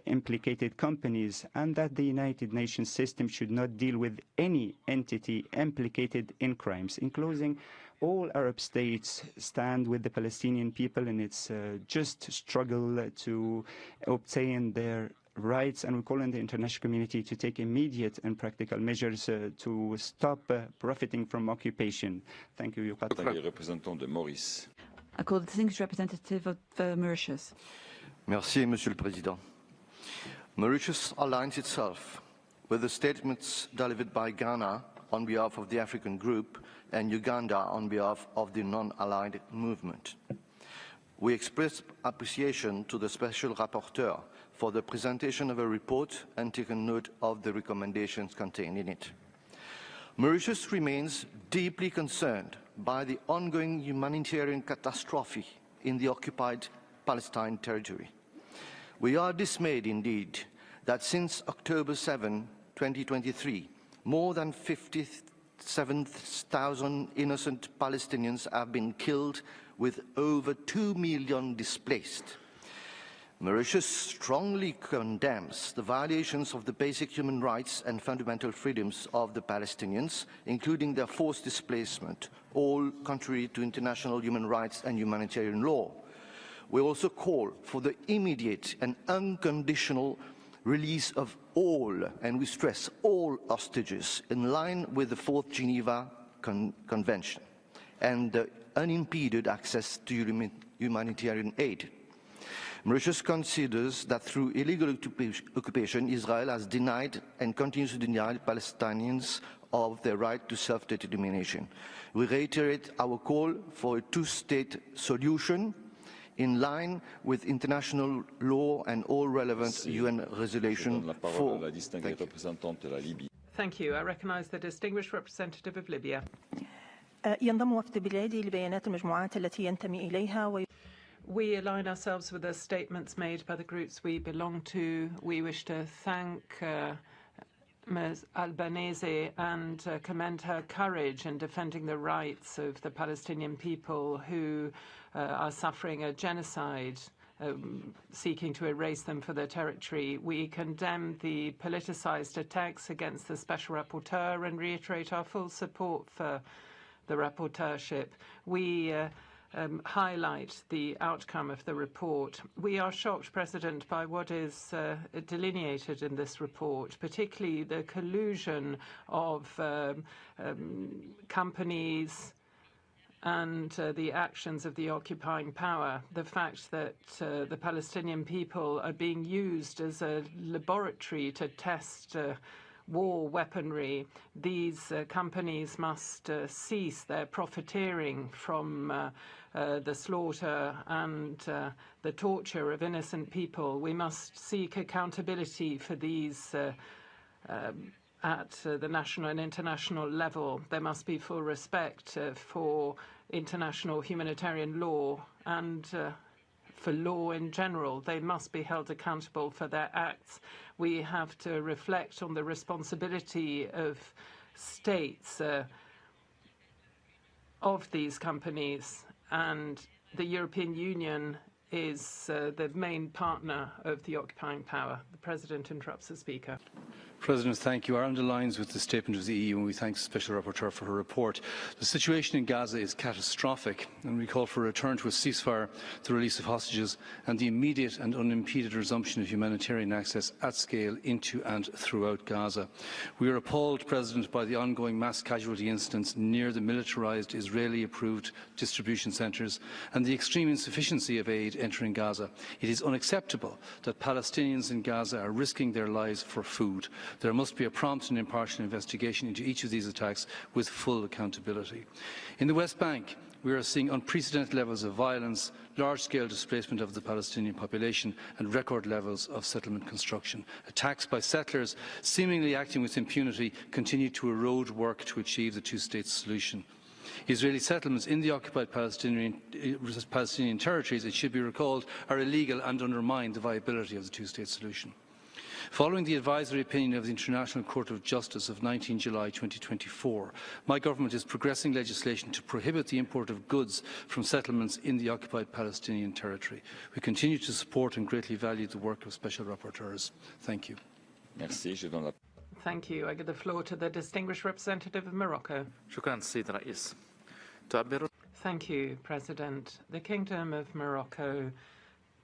implicated companies, and that the United Nations system should not deal with any entity implicated in crimes. In closing, all Arab states stand with the Palestinian people in its just struggle to obtain their rights, and we call on the international community to take immediate and practical measures to stop profiting from occupation. Thank you. I call the distinguished representative of Mauritius. Merci, Monsieur le Président. Mauritius aligns itself with the statements delivered by Ghana on behalf of the African Group and Uganda on behalf of the non-aligned movement. We express appreciation to the Special Rapporteur for the presentation of a report and taken note of the recommendations contained in it. Mauritius remains deeply concerned by the ongoing humanitarian catastrophe in the occupied Palestinian territory. We are dismayed indeed that since October 7, 2023, more than 57,000 innocent Palestinians have been killed with over 2 million displaced. Mauritius strongly condemns the violations of the basic human rights and fundamental freedoms of the Palestinians, including their forced displacement, all contrary to international human rights and humanitarian law. We also call for the immediate and unconditional release of all, and we stress all, hostages in line with the Fourth Geneva Convention and the unimpeded access to humanitarian aid. Mauritius considers that through illegal occupation, Israel has denied and continues to deny Palestinians of their right to self-determination. We reiterate our call for a two-state solution in line with international law and all relevant UN resolutions. Thank you. I recognize the distinguished representative of Libya. ينضم وفد بلادي لبيانات المجموعات التي ينتمي إليها. We align ourselves with the statements made by the groups we belong to. We wish to thank Ms. Albanese and commend her courage in defending the rights of the Palestinian people who are suffering a genocide, seeking to erase them for their territory. We condemn the politicized attacks against the Special Rapporteur and reiterate our full support for the rapporteurship. We highlight the outcome of the report. We are shocked, President, by what is delineated in this report, particularly the collusion of companies and the actions of the occupying power, the fact that the Palestinian people are being used as a laboratory to test war weaponry. These companies must cease their profiteering from the slaughter and the torture of innocent people. We must seek accountability for these at the national and international level. There must be full respect for international humanitarian law and for law in general. They must be held accountable for their acts. We have to reflect on the responsibility of states of these companies, and the European Union is the main partner of the occupying power. The President interrupts the Speaker. President, thank you. Our underlines with the statement of the EU, and we thank the Special Rapporteur for her report. The situation in Gaza is catastrophic, and we call for a return to a ceasefire, the release of hostages, and the immediate and unimpeded resumption of humanitarian access at scale into and throughout Gaza. We are appalled, President, by the ongoing mass casualty incidents near the militarised Israeli-approved distribution centres and the extreme insufficiency of aid entering Gaza. It is unacceptable that Palestinians in Gaza are risking their lives for food. There must be a prompt and impartial investigation into each of these attacks with full accountability. In the West Bank, we are seeing unprecedented levels of violence, large-scale displacement of the Palestinian population and record levels of settlement construction. Attacks by settlers, seemingly acting with impunity, continue to erode work to achieve the two-state solution. Israeli settlements in the occupied Palestinian territories, it should be recalled, are illegal and undermine the viability of the two-state solution. Following the advisory opinion of the International Court of Justice of 19 July 2024, my government is progressing legislation to prohibit the import of goods from settlements in the occupied Palestinian territory. We continue to support and greatly value the work of special rapporteurs. Thank you. Merci. Thank you. I give the floor to the distinguished representative of Morocco. Thank you, President. The Kingdom of Morocco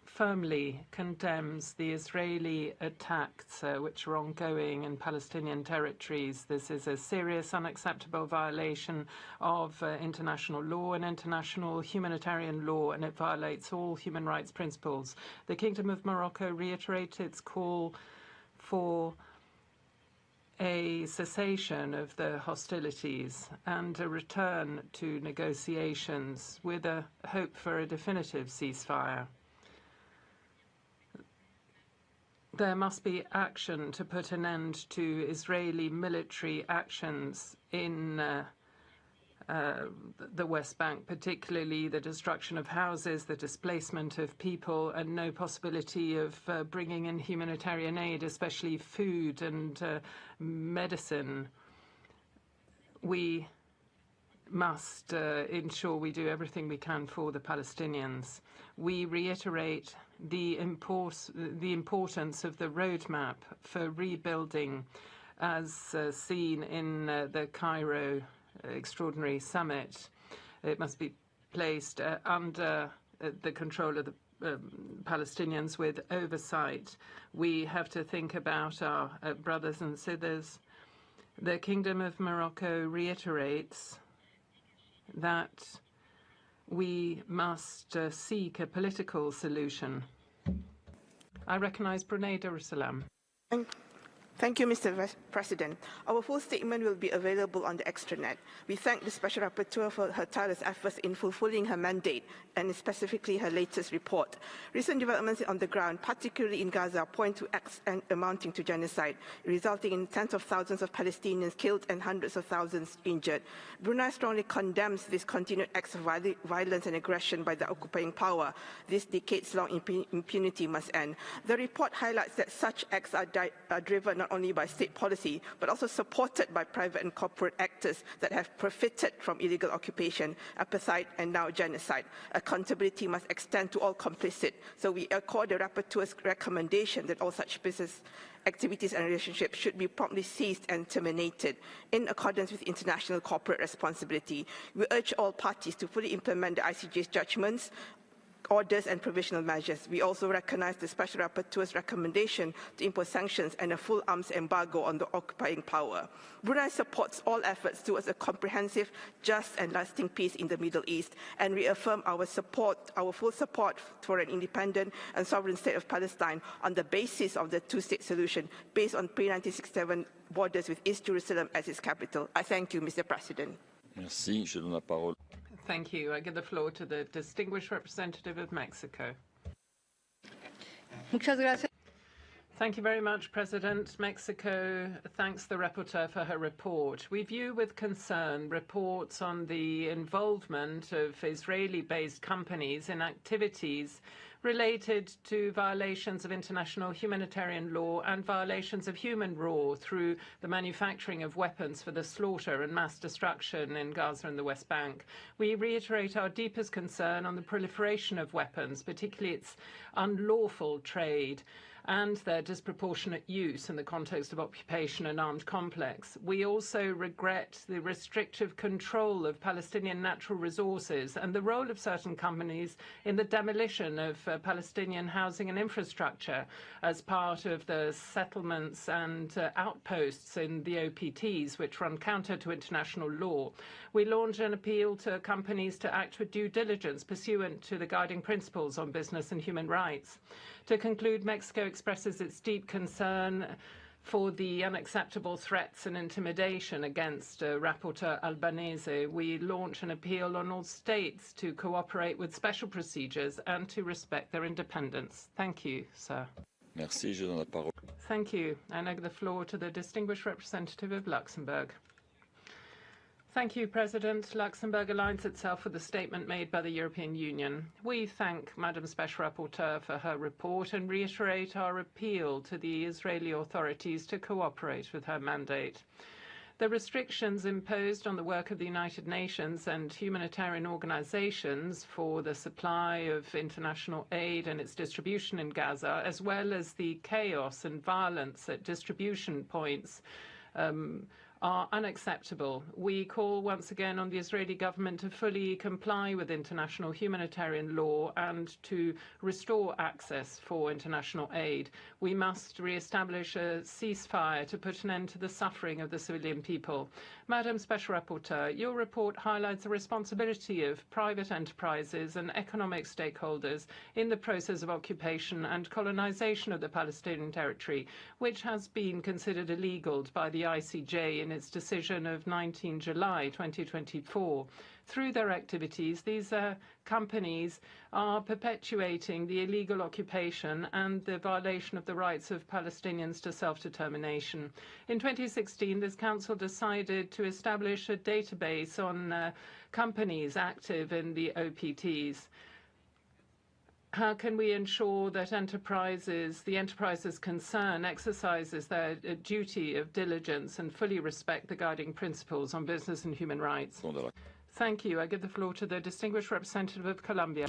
firmly condemns the Israeli attacks which are ongoing in Palestinian territories. This is a serious, unacceptable violation of international law and international humanitarian law, and it violates all human rights principles. The Kingdom of Morocco reiterates its call for a cessation of the hostilities and a return to negotiations with a hope for a definitive ceasefire. There must be action to put an end to Israeli military actions in the West Bank, particularly the destruction of houses, the displacement of people, and no possibility of bringing in humanitarian aid, especially food and medicine. We must ensure we do everything we can for the Palestinians. We reiterate the importance of the roadmap for rebuilding as seen in the Cairo Extraordinary Summit. It must be placed under the control of the Palestinians with oversight. We have to think about our brothers and sisters. The Kingdom of Morocco reiterates that we must seek a political solution. I recognise Brunei Darussalam. Thank you, Mr. President. Our full statement will be available on the extranet. We thank the Special Rapporteur for her tireless efforts in fulfilling her mandate, and specifically her latest report. Recent developments on the ground, particularly in Gaza, point to acts amounting to genocide, resulting in tens of thousands of Palestinians killed and hundreds of thousands injured. Brunei strongly condemns this continued acts of violence and aggression by the occupying power. This decades-long impunity must end. The report highlights that such acts are driven not only by state policy, but also supported by private and corporate actors that have profited from illegal occupation, apartheid, and now genocide. Accountability must extend to all complicit. So we accord the rapporteur's recommendation that all such business activities and relationships should be promptly seized and terminated in accordance with international corporate responsibility. We urge all parties to fully implement the ICJ's judgments, orders and provisional measures. We also recognize the Special Rapporteur's recommendation to impose sanctions and a full arms embargo on the occupying power. Brunei supports all efforts towards a comprehensive, just and lasting peace in the Middle East, and reaffirm our full support for an independent and sovereign state of Palestine on the basis of the two-state solution based on pre-1967 borders with East Jerusalem as its capital. I thank you, Mr. President. Merci. Je donne la parole. Thank you. I give the floor to the distinguished representative of Mexico. Thank you very much, President. Mexico thanks the rapporteur for her report. We view with concern reports on the involvement of Israeli-based companies in activities related to violations of international humanitarian law and violations of human law through the manufacturing of weapons for the slaughter and mass destruction in Gaza and the West Bank. We reiterate our deepest concern on the proliferation of weapons, particularly its unlawful trade, and their disproportionate use in the context of occupation and armed conflicts. We also regret the restrictive control of Palestinian natural resources and the role of certain companies in the demolition of Palestinian housing and infrastructure as part of the settlements and outposts in the OPTs, which run counter to international law. We launch an appeal to companies to act with due diligence pursuant to the guiding principles on business and human rights. To conclude, Mexico expresses its deep concern for the unacceptable threats and intimidation against Rapporteur Albanese. We launch an appeal on all states to cooperate with special procedures and to respect their independence. Thank you, sir. Merci. Je donne la parole. Thank you. I now give the floor to the distinguished representative of Luxembourg. Thank you, President. Luxembourg aligns itself with the statement made by the European Union. We thank Madam Special Rapporteur for her report and reiterate our appeal to the Israeli authorities to cooperate with her mandate. The restrictions imposed on the work of the United Nations and humanitarian organizations for the supply of international aid and its distribution in Gaza, as well as the chaos and violence at distribution points, are unacceptable. We call once again on the Israeli government to fully comply with international humanitarian law and to restore access for international aid. We must re-establish a ceasefire to put an end to the suffering of the civilian people. Madam Special Rapporteur, your report highlights the responsibility of private enterprises and economic stakeholders in the process of occupation and colonization of the Palestinian territory, which has been considered illegal by the ICJ in its decision of 19 July 2024. Through their activities, these companies are perpetuating the illegal occupation and the violation of the rights of Palestinians to self-determination. In 2016, this council decided to establish a database on companies active in the OPTs. How can we ensure that the enterprises concerned exercises their duty of diligence and fully respect the guiding principles on business and human rights? Thank you. I give the floor to the distinguished representative of Colombia.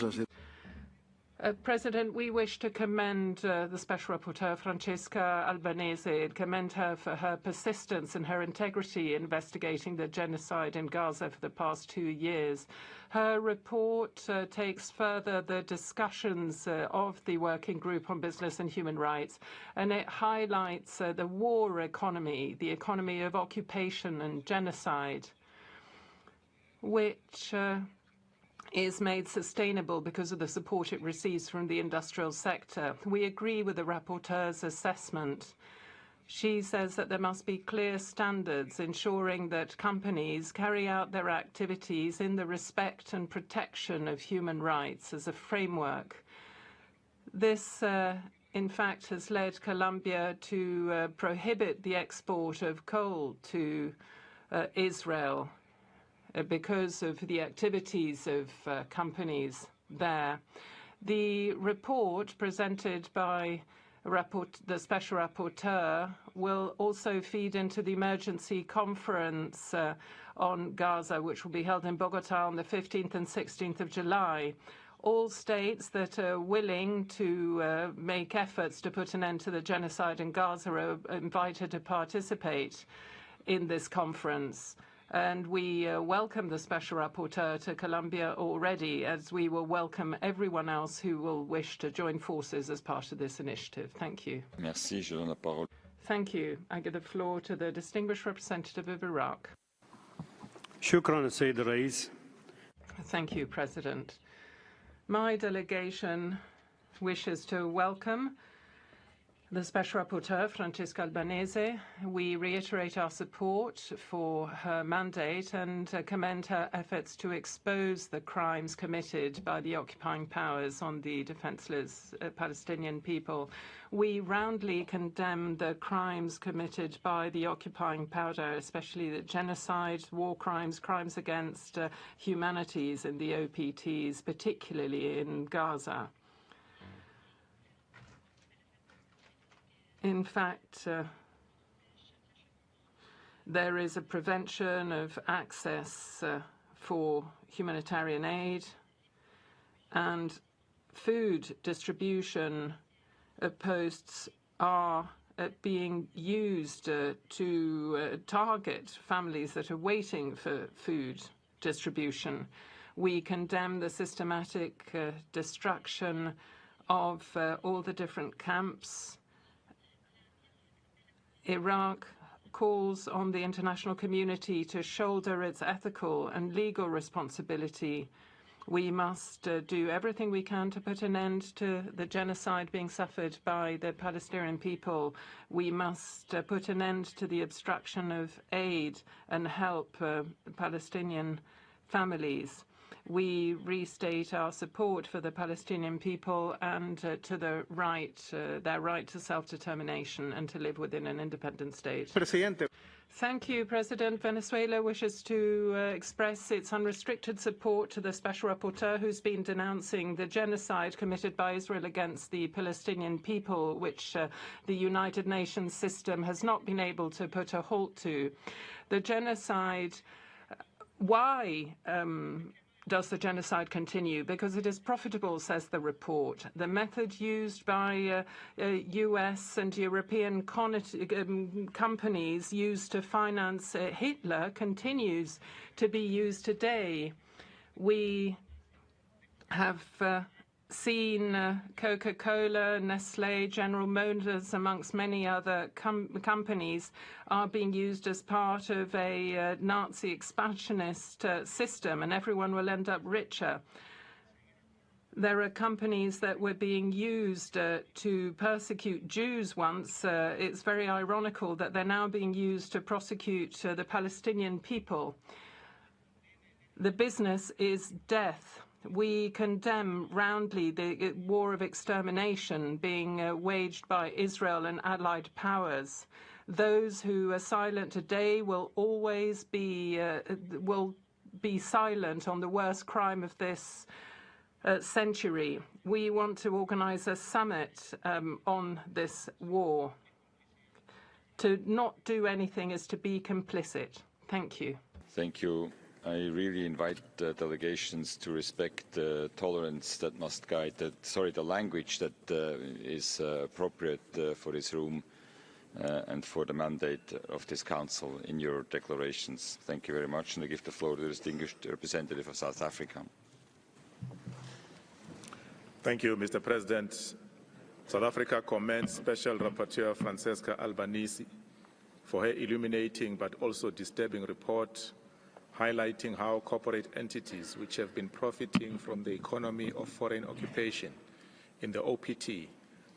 President, we wish to commend the Special Rapporteur, Francesca Albanese, and commend her for her persistence and her integrity in investigating the genocide in Gaza for the past 2 years. Her report takes further the discussions of the Working Group on Business and Human Rights, and it highlights the war economy, the economy of occupation and genocide, which is made sustainable because of the support it receives from the industrial sector. We agree with the rapporteur's assessment. She says that there must be clear standards ensuring that companies carry out their activities in the respect and protection of human rights as a framework. This, in fact, has led Colombia to prohibit the export of coal to Israel because of the activities of companies there. The report presented by the Special Rapporteur will also feed into the emergency conference on Gaza, which will be held in Bogota on the 15th and 16th of July. All states that are willing to make efforts to put an end to the genocide in Gaza are invited to participate in this conference. And we welcome the Special Rapporteur to Colombia already, as we will welcome everyone else who will wish to join forces as part of this initiative. Thank you. Merci. Je donne la parole. Thank you. I give the floor to the distinguished representative of Iraq. Shukran, Sayyid Rais. Thank you, President. My delegation wishes to welcome the Special Rapporteur, Francesca Albanese. We reiterate our support for her mandate and commend her efforts to expose the crimes committed by the occupying powers on the defenseless Palestinian people. We roundly condemn the crimes committed by the occupying power, especially the genocide, war crimes, crimes against humanities in the OPTs, particularly in Gaza. In fact, there is a prevention of access for humanitarian aid, and food distribution posts are being used to target families that are waiting for food distribution. We condemn the systematic destruction of all the different camps. Iraq calls on the international community to shoulder its ethical and legal responsibility. We must do everything we can to put an end to the genocide being suffered by the Palestinian people. We must put an end to the obstruction of aid and help Palestinian families. We restate our support for the Palestinian people and to their right to self-determination and to live within an independent state. Presidente. Thank you, President. Venezuela wishes to express its unrestricted support to the Special Rapporteur who's been denouncing the genocide committed by Israel against the Palestinian people, which the United Nations system has not been able to put a halt to. The genocide, why does the genocide continue? Because it is profitable, says the report. The method used by US and European companies used to finance Hitler continues to be used today. We have seen Coca-Cola, Nestle, General Motors, amongst many other companies, are being used as part of a Nazi expansionist system, and everyone will end up richer. There are companies that were being used to persecute Jews once. It's very ironical that they're now being used to prosecute the Palestinian people. The business is death. We condemn roundly the war of extermination being waged by Israel and allied powers. Those who are silent today will always be silent on the worst crime of this century. We want to organize a summit on this war. To not do anything is to be complicit. Thank you. Thank you. I really invite delegations to respect the tolerance that must guide the language that is appropriate for this room and for the mandate of this Council in your declarations. Thank you very much, and I give the floor to the distinguished representative of South Africa. Thank you, Mr. President. South Africa commends Special Rapporteur Francesca Albanese for her illuminating but also disturbing report highlighting how corporate entities which have been profiting from the economy of foreign occupation in the OPT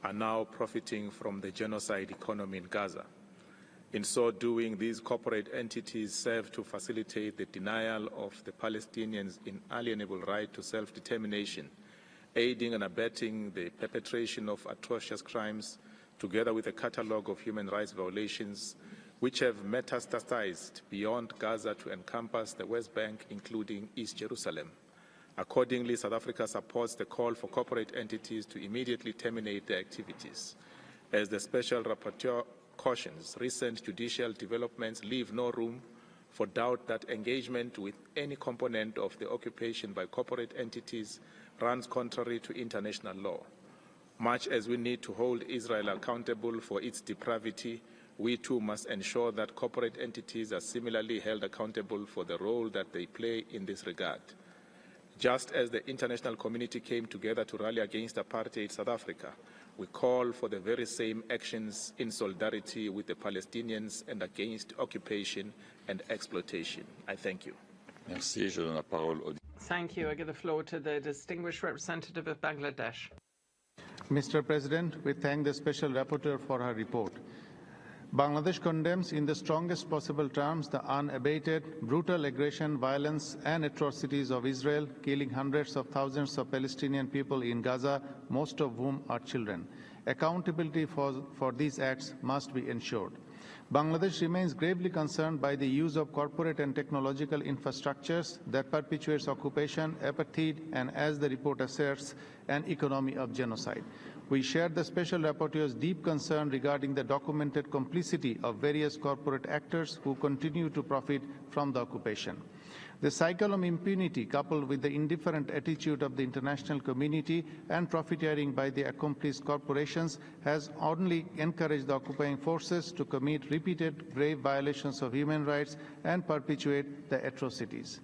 are now profiting from the genocide economy in Gaza. In so doing, these corporate entities serve to facilitate the denial of the Palestinians' inalienable right to self-determination, aiding and abetting the perpetration of atrocious crimes, together with a catalogue of human rights violations which have metastasized beyond Gaza to encompass the West Bank, including East Jerusalem. Accordingly, South Africa supports the call for corporate entities to immediately terminate their activities. As the Special Rapporteur cautions, recent judicial developments leave no room for doubt that engagement with any component of the occupation by corporate entities runs contrary to international law. Much as we need to hold Israel accountable for its depravity, we too must ensure that corporate entities are similarly held accountable for the role that they play in this regard. Just as the international community came together to rally against apartheid South Africa, we call for the very same actions in solidarity with the Palestinians and against occupation and exploitation. I thank you. Merci. Je donne la parole au... Thank you. I give the floor to the distinguished representative of Bangladesh. Mr. President, we thank the Special Rapporteur for her report. Bangladesh condemns in the strongest possible terms the unabated, brutal aggression, violence and atrocities of Israel, killing hundreds of thousands of Palestinian people in Gaza, most of whom are children. Accountability for these acts must be ensured. Bangladesh remains gravely concerned by the use of corporate and technological infrastructures that perpetuates occupation, apartheid, and, as the report asserts, an economy of genocide. We share the Special Rapporteur's deep concern regarding the documented complicity of various corporate actors who continue to profit from the occupation. The cycle of impunity, coupled with the indifferent attitude of the international community and profiteering by the accomplice corporations, has only encouraged the occupying forces to commit repeated grave violations of human rights and perpetuate the atrocities.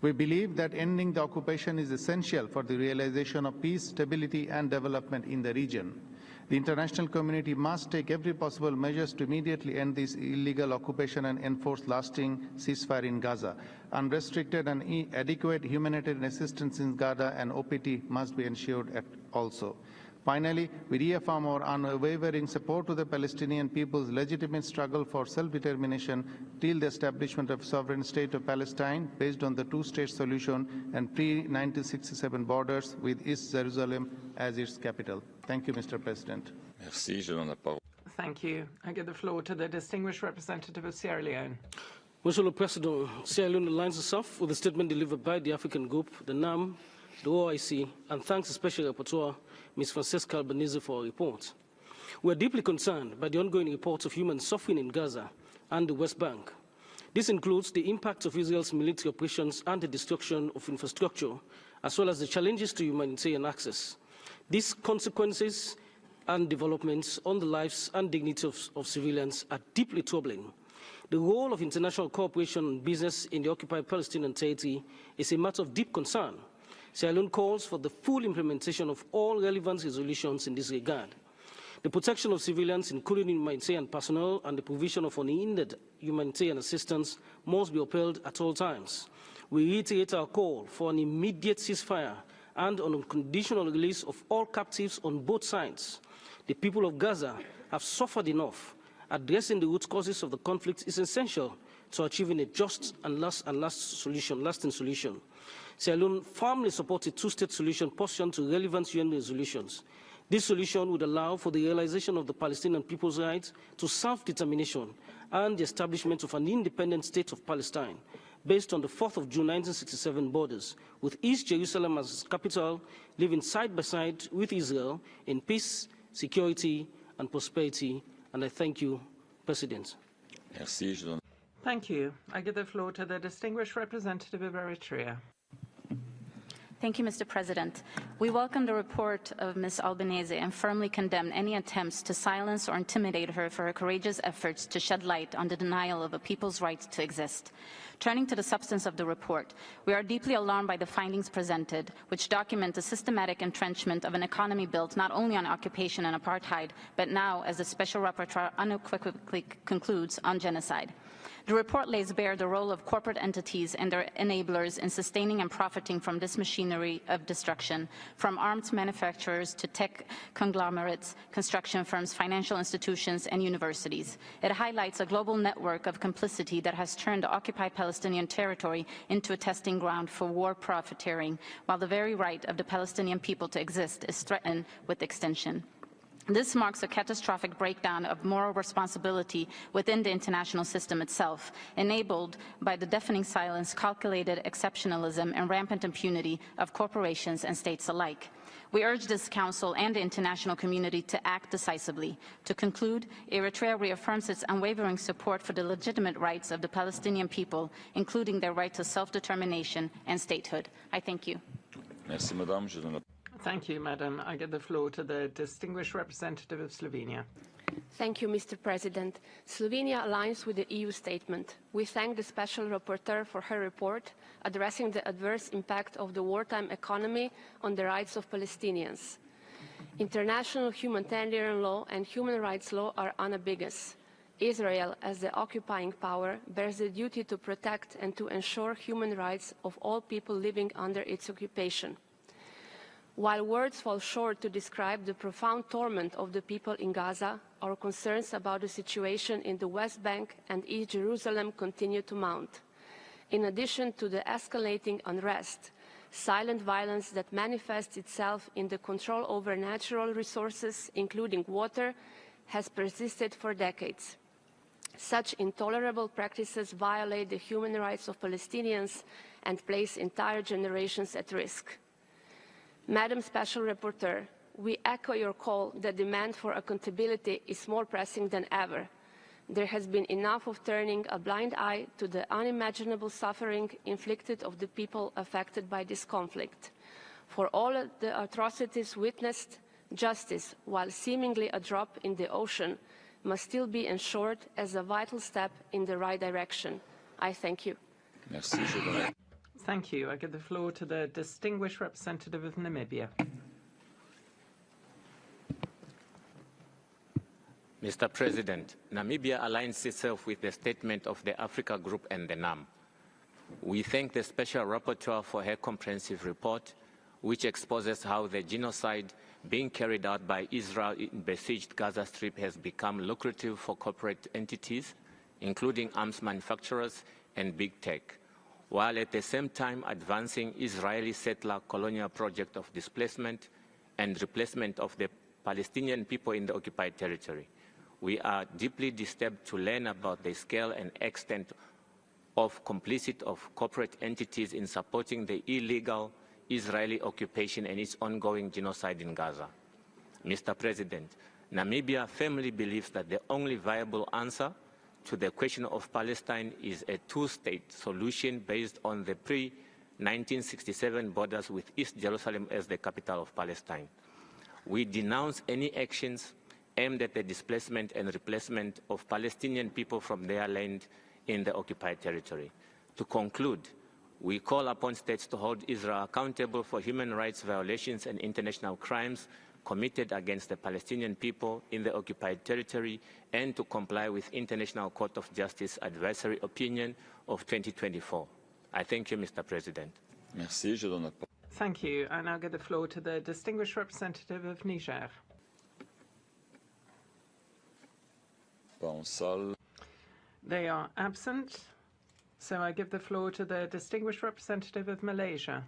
We believe that ending the occupation is essential for the realization of peace, stability, and development in the region. The international community must take every possible measures to immediately end this illegal occupation and enforce lasting ceasefire in Gaza. Unrestricted and adequate humanitarian assistance in Gaza and OPT must be ensured also. Finally, we reaffirm our unwavering support to the Palestinian people's legitimate struggle for self-determination till the establishment of sovereign state of Palestine based on the two-state solution and pre-1967 borders with East Jerusalem as its capital. Thank you, Mr. President. Merci. Je donne la parole. Thank you. I give the floor to the distinguished representative of Sierra Leone. Monsieur le Président, Sierra Leone aligns itself with the statement delivered by the African Group, the NAM, the OIC, and thanks the Special Rapporteur, Ms. Francesca Albanese, for her report. We are deeply concerned by the ongoing reports of human suffering in Gaza and the West Bank. This includes the impact of Israel's military operations and the destruction of infrastructure, as well as the challenges to humanitarian access. These consequences and developments on the lives and dignity of civilians are deeply troubling. The role of international cooperation and business in the occupied Palestinian territory is a matter of deep concern. Sierra Leone calls for the full implementation of all relevant resolutions in this regard. The protection of civilians, including humanitarian personnel, and the provision of unhindered humanitarian assistance must be upheld at all times. We reiterate our call for an immediate ceasefire and an unconditional release of all captives on both sides. The people of Gaza have suffered enough. Addressing the root causes of the conflict is essential to achieving a just and lasting solution. Sierra Leone firmly supports a two-state solution pursuant to relevant UN resolutions. This solution would allow for the realization of the Palestinian people's right to self-determination and the establishment of an independent state of Palestine, based on the 4th of June 1967 borders, with East Jerusalem as its capital, living side by side with Israel in peace, security, and prosperity. And I thank you, President. Merci. Thank you. I give the floor to the distinguished representative of Eritrea. Thank you, Mr. President. We welcome the report of Ms. Albanese and firmly condemn any attempts to silence or intimidate her for her courageous efforts to shed light on the denial of a people's right to exist. Turning to the substance of the report, we are deeply alarmed by the findings presented, which document the systematic entrenchment of an economy built not only on occupation and apartheid, but now, as the Special Rapporteur unequivocally concludes, on genocide. The report lays bare the role of corporate entities and their enablers in sustaining and profiting from this machinery of destruction, from arms manufacturers to tech conglomerates, construction firms, financial institutions, and universities. It highlights a global network of complicity that has turned the occupied Palestinian territory into a testing ground for war profiteering, while the very right of the Palestinian people to exist is threatened with extinction. This marks a catastrophic breakdown of moral responsibility within the international system itself, enabled by the deafening silence, calculated exceptionalism, and rampant impunity of corporations and states alike. We urge this Council and the international community to act decisively. To conclude, Eritrea reaffirms its unwavering support for the legitimate rights of the Palestinian people, including their right to self-determination and statehood. I thank you. Merci, Madame. Thank you, Madam. I give the floor to the distinguished representative of Slovenia. Thank you, Mr. President. Slovenia aligns with the EU statement. We thank the Special Rapporteur for her report addressing the adverse impact of the wartime economy on the rights of Palestinians. International humanitarian law and human rights law are unambiguous. Israel, as the occupying power, bears the duty to protect and to ensure human rights of all people living under its occupation. While words fall short to describe the profound torment of the people in Gaza, our concerns about the situation in the West Bank and East Jerusalem continue to mount. In addition to the escalating unrest, silent violence that manifests itself in the control over natural resources, including water, has persisted for decades. Such intolerable practices violate the human rights of Palestinians and place entire generations at risk. Madam Special Rapporteur, we echo your call that demand for accountability is more pressing than ever. There has been enough of turning a blind eye to the unimaginable suffering inflicted of the people affected by this conflict. For all the atrocities witnessed, justice, while seemingly a drop in the ocean, must still be ensured as a vital step in the right direction. I thank you. Merci. Thank you. I give the floor to the distinguished representative of Namibia. Mr. President, Namibia aligns itself with the statement of the Africa Group and the NAM. We thank the Special Rapporteur for her comprehensive report, which exposes how the genocide being carried out by Israel in besieged Gaza Strip has become lucrative for corporate entities, including arms manufacturers and big tech, while at the same time advancing Israeli settler colonial project of displacement and replacement of the Palestinian people in the occupied territory. We are deeply disturbed to learn about the scale and extent of complicity of corporate entities in supporting the illegal Israeli occupation and its ongoing genocide in Gaza. Mr. President, Namibia firmly believes that the only viable answer to the question of Palestine is a two-state solution based on the pre-1967 borders with East Jerusalem as the capital of Palestine. We denounce any actions aimed at the displacement and replacement of Palestinian people from their land in the occupied territory. To conclude, we call upon states to hold Israel accountable for human rights violations and international crimes committed against the Palestinian people in the occupied territory and to comply with International Court of Justice Advisory Opinion of 2024. I thank you, Mr. President. Merci. Je donne la... Thank you. I now give the floor to the distinguished representative of Niger. They are absent, so I give the floor to the distinguished representative of Malaysia.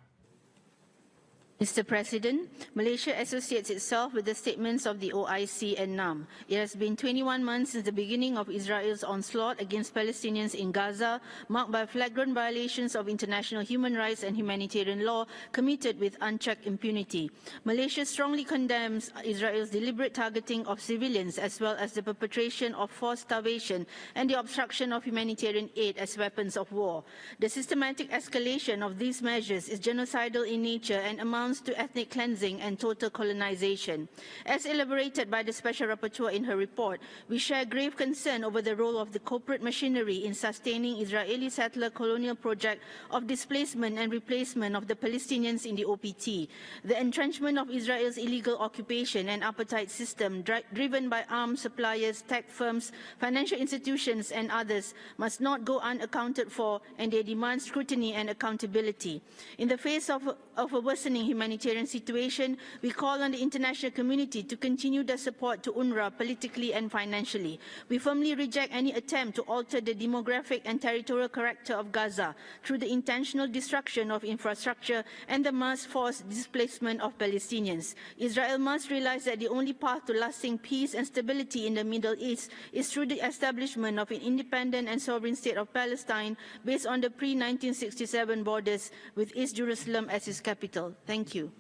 Mr. President, Malaysia associates itself with the statements of the OIC and NAM. It has been 21 months since the beginning of Israel's onslaught against Palestinians in Gaza, marked by flagrant violations of international human rights and humanitarian law committed with unchecked impunity. Malaysia strongly condemns Israel's deliberate targeting of civilians as well as the perpetration of forced starvation and the obstruction of humanitarian aid as weapons of war. The systematic escalation of these measures is genocidal in nature and amounts to ethnic cleansing and total colonization. As elaborated by the Special Rapporteur in her report, we share grave concern over the role of the corporate machinery in sustaining Israeli settler colonial project of displacement and replacement of the Palestinians in the OPT. The entrenchment of Israel's illegal occupation and apartheid system, driven by arms suppliers, tech firms, financial institutions, and others, must not go unaccounted for, and they demand scrutiny and accountability. In the face of a worsening humanitarian situation, we call on the international community to continue their support to UNRWA politically and financially. We firmly reject any attempt to alter the demographic and territorial character of Gaza through the intentional destruction of infrastructure and the mass forced displacement of Palestinians. Israel must realize that the only path to lasting peace and stability in the Middle East is through the establishment of an independent and sovereign state of Palestine based on the pre-1967 borders with East Jerusalem as its capital. Thank you.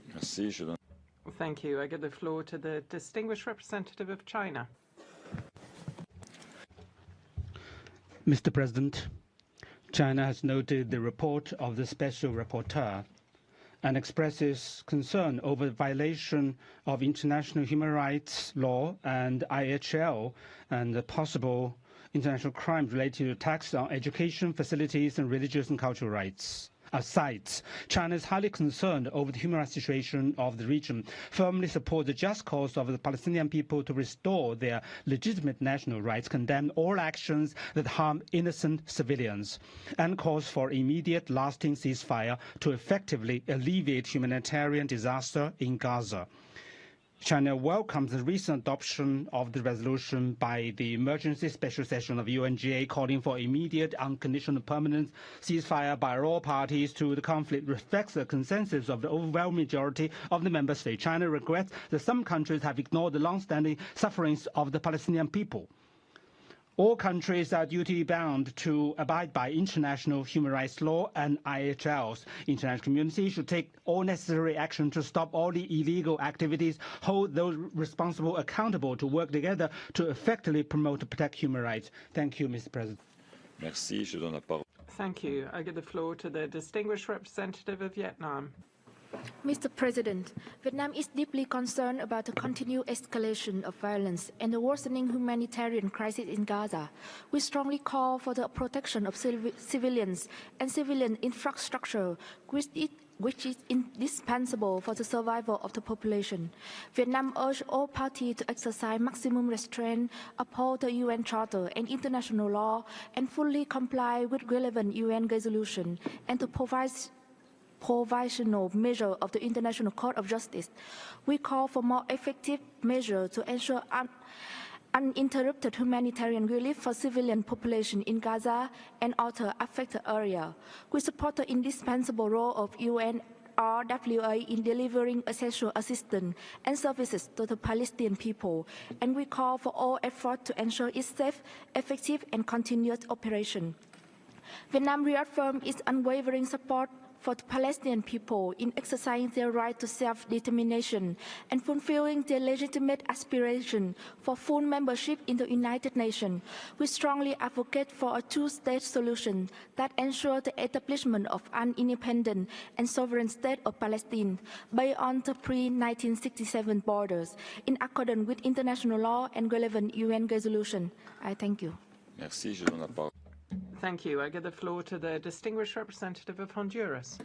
Thank you. I give the floor to the distinguished representative of China. Mr. President, China has noted the report of the Special Rapporteur and expresses concern over the violation of international human rights law and IHL and the possible international crimes related to attacks on education facilities and religious and cultural rights. Sites. China is highly concerned over the human rights situation of the region, firmly supports the just cause of the Palestinian people to restore their legitimate national rights, condemn all actions that harm innocent civilians, and calls for immediate lasting ceasefire to effectively alleviate humanitarian disaster in Gaza. China welcomes the recent adoption of the resolution by the Emergency Special Session of UNGA calling for immediate, unconditional, permanent ceasefire by all parties to the conflict reflects the consensus of the overwhelming majority of the member states. China regrets that some countries have ignored the long-standing sufferings of the Palestinian people. All countries are duty-bound to abide by international human rights law and IHLs. International community should take all necessary action to stop all the illegal activities, hold those responsible accountable to work together to effectively promote and protect human rights. Thank you, Mr. President. Merci. Je donne la parole. Thank you. I give the floor to the distinguished representative of Vietnam. Mr. President, Vietnam is deeply concerned about the continued escalation of violence and the worsening humanitarian crisis in Gaza. We strongly call for the protection of civilians and civilian infrastructure, which is indispensable for the survival of the population. Vietnam urges all parties to exercise maximum restraint, uphold the UN Charter and international law, and fully comply with relevant UN resolutions, and to provide provisional measure of the International Court of Justice. We call for more effective measures to ensure uninterrupted humanitarian relief for civilian population in Gaza and other affected areas. We support the indispensable role of UNRWA in delivering essential assistance and services to the Palestinian people, and we call for all efforts to ensure its safe, effective, and continuous operation. Vietnam reaffirms its unwavering support for the Palestinian people in exercising their right to self-determination and fulfilling their legitimate aspiration for full membership in the United Nations. We strongly advocate for a two-state solution that ensures the establishment of an independent and sovereign state of Palestine based on the pre-1967 borders, in accordance with international law and relevant UN resolution. I thank you. Merci. Je donne la parole. Thank you. I give the floor to the distinguished representative of Honduras.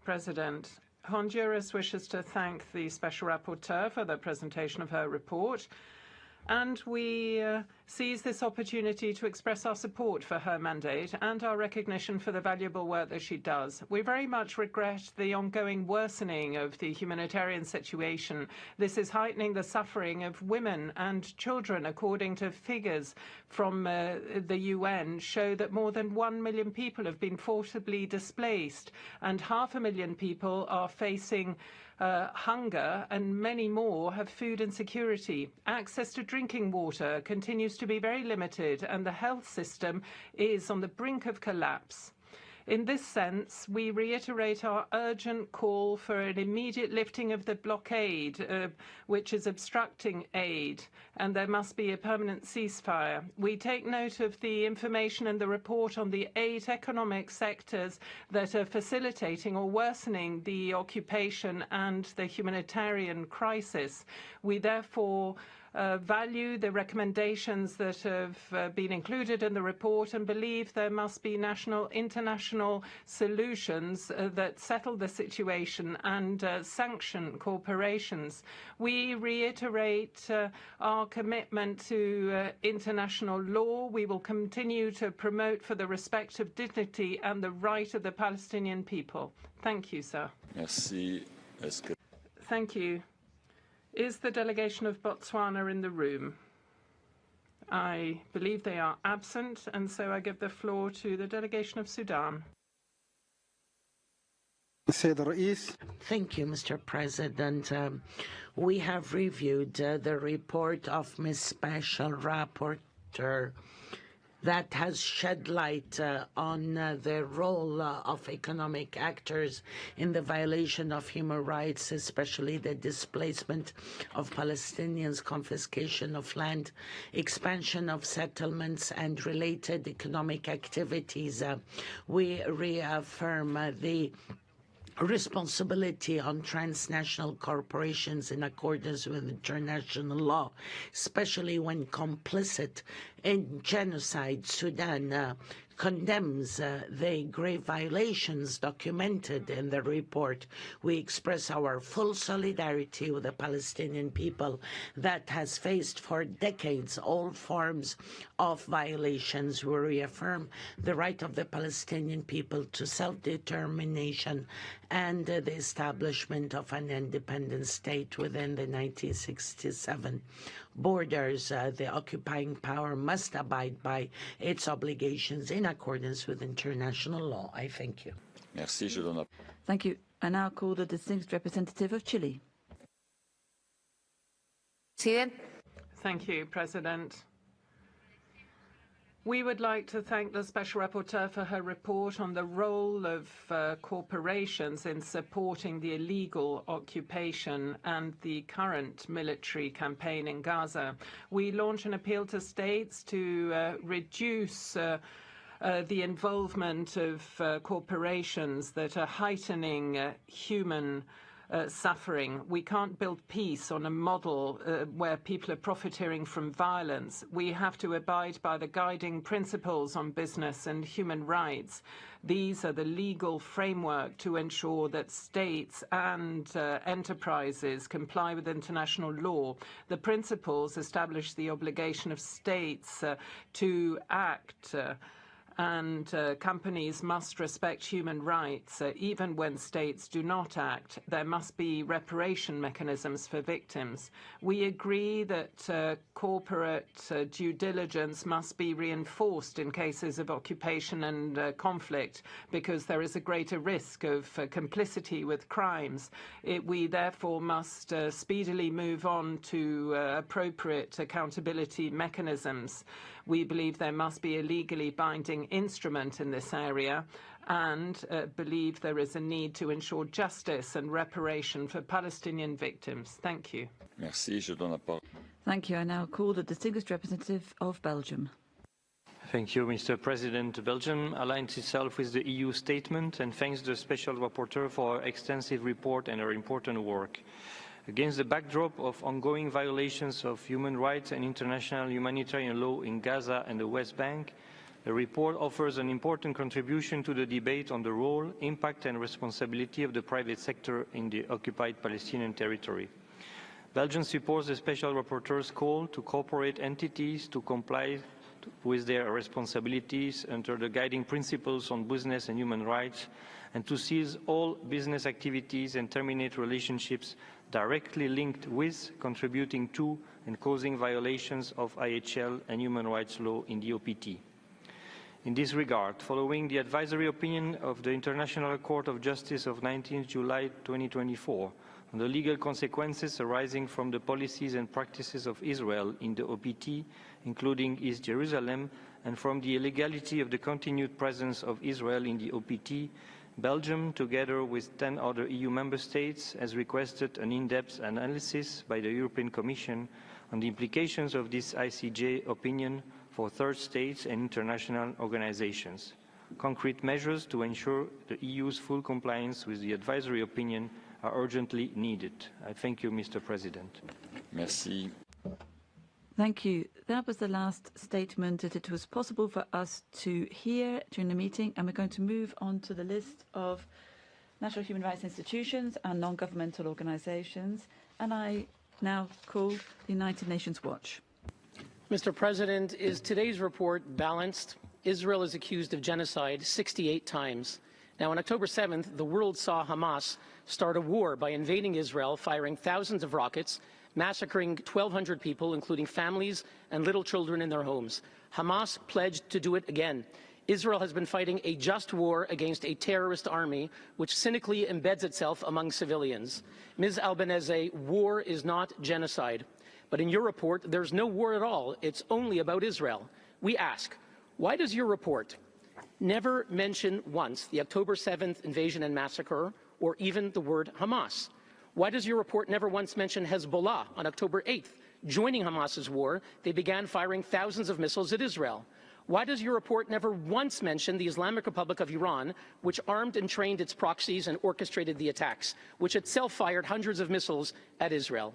President, Honduras wishes to thank the Special Rapporteur for the presentation of her report, and we seize this opportunity to express our support for her mandate and our recognition for the valuable work that she does. We very much regret the ongoing worsening of the humanitarian situation. This is heightening the suffering of women and children, according to figures from the UN, show that more than 1 million people have been forcibly displaced, and 500,000 people are facing hunger, and many more have food insecurity. Access to drinking water continues to be very limited, and the health system is on the brink of collapse. In this sense, we reiterate our urgent call for an immediate lifting of the blockade, which is obstructing aid, and there must be a permanent ceasefire. We take note of the information in the report on the 8 economic sectors that are facilitating or worsening the occupation and the humanitarian crisis. We therefore value the recommendations that have been included in the report and believe there must be national, international solutions that settle the situation and sanction corporations. We reiterate our commitment to international law. We will continue to promote for the respect of dignity and the right of the Palestinian people. Thank you, sir. Merci. Thank you. Is the delegation of Botswana in the room? I believe they are absent, and so I give the floor to the delegation of Sudan. Thank you, Mr. President. We have reviewed the report of Ms. Special Rapporteur that has shed light on the role of economic actors in the violation of human rights, especially the displacement of Palestinians, confiscation of land, expansion of settlements, and related economic activities. We reaffirm the responsibility on transnational corporations in accordance with international law, especially when complicit in genocide. Sudan condemns the grave violations documented in the report. We express our full solidarity with the Palestinian people that has faced for decades all forms of violations. We reaffirm the right of the Palestinian people to self-determination and the establishment of an independent state within the 1967 borders. The occupying power must abide by its obligations in accordance with international law. I thank you. Merci, je donne la... Thank you. I now call the distinguished representative of Chile. Thank you, President. We would like to thank the Special Rapporteur for her report on the role of corporations in supporting the illegal occupation and the current military campaign in Gaza. We launch an appeal to states to reduce the involvement of corporations that are heightening human suffering. We can't build peace on a model where people are profiteering from violence. We have to abide by the guiding principles on business and human rights. These are the legal framework to ensure that states and enterprises comply with international law. The principles establish the obligation of states to act and companies must respect human rights. Even when states do not act, there must be reparation mechanisms for victims. We agree that corporate due diligence must be reinforced in cases of occupation and conflict because there is a greater risk of complicity with crimes. We therefore must speedily move on to appropriate accountability mechanisms. We believe there must be a legally binding instrument in this area and believe there is a need to ensure justice and reparation for Palestinian victims. Thank you. Merci. Je donne la parole. Thank you. I now call the distinguished representative of Belgium. Thank you, Mr. President. Belgium aligns itself with the EU statement and thanks the Special Rapporteur for her extensive report and her important work. Against the backdrop of ongoing violations of human rights and international humanitarian law in Gaza and the West Bank, the report offers an important contribution to the debate on the role, impact and responsibility of the private sector in the occupied Palestinian territory. Belgium supports the Special Rapporteur's call to corporate entities to comply with their responsibilities under the guiding principles on business and human rights and to cease all business activities and terminate relationships directly linked with, contributing to, and causing violations of IHL and human rights law in the OPT. In this regard, following the advisory opinion of the International Court of Justice of 19 July 2024 on the legal consequences arising from the policies and practices of Israel in the OPT, including East Jerusalem, and from the illegality of the continued presence of Israel in the OPT, Belgium, together with 10 other EU member states, has requested an in-depth analysis by the European Commission on the implications of this ICJ opinion for third states and international organizations. Concrete measures to ensure the EU's full compliance with the advisory opinion are urgently needed. I thank you, Mr. President. Merci. Thank you. That was the last statement that it was possible for us to hear during the meeting, and we're going to move on to the list of national human rights institutions and non-governmental organizations, and I now call the United Nations Watch. Mr. President, is today's report balanced? Israel is accused of genocide 68 times. Now, on October 7th, the world saw Hamas start a war by invading Israel, firing thousands of rockets, massacring 1,200 people, including families and little children in their homes. Hamas pledged to do it again. Israel has been fighting a just war against a terrorist army, which cynically embeds itself among civilians. Ms. Albanese, war is not genocide. But in your report, there's no war at all. It's only about Israel. We ask, why does your report never mention once the October 7th invasion and massacre, or even the word Hamas? Why does your report never once mention Hezbollah on October 8th? Joining Hamas's war, they began firing thousands of missiles at Israel. Why does your report never once mention the Islamic Republic of Iran, which armed and trained its proxies and orchestrated the attacks, which itself fired hundreds of missiles at Israel?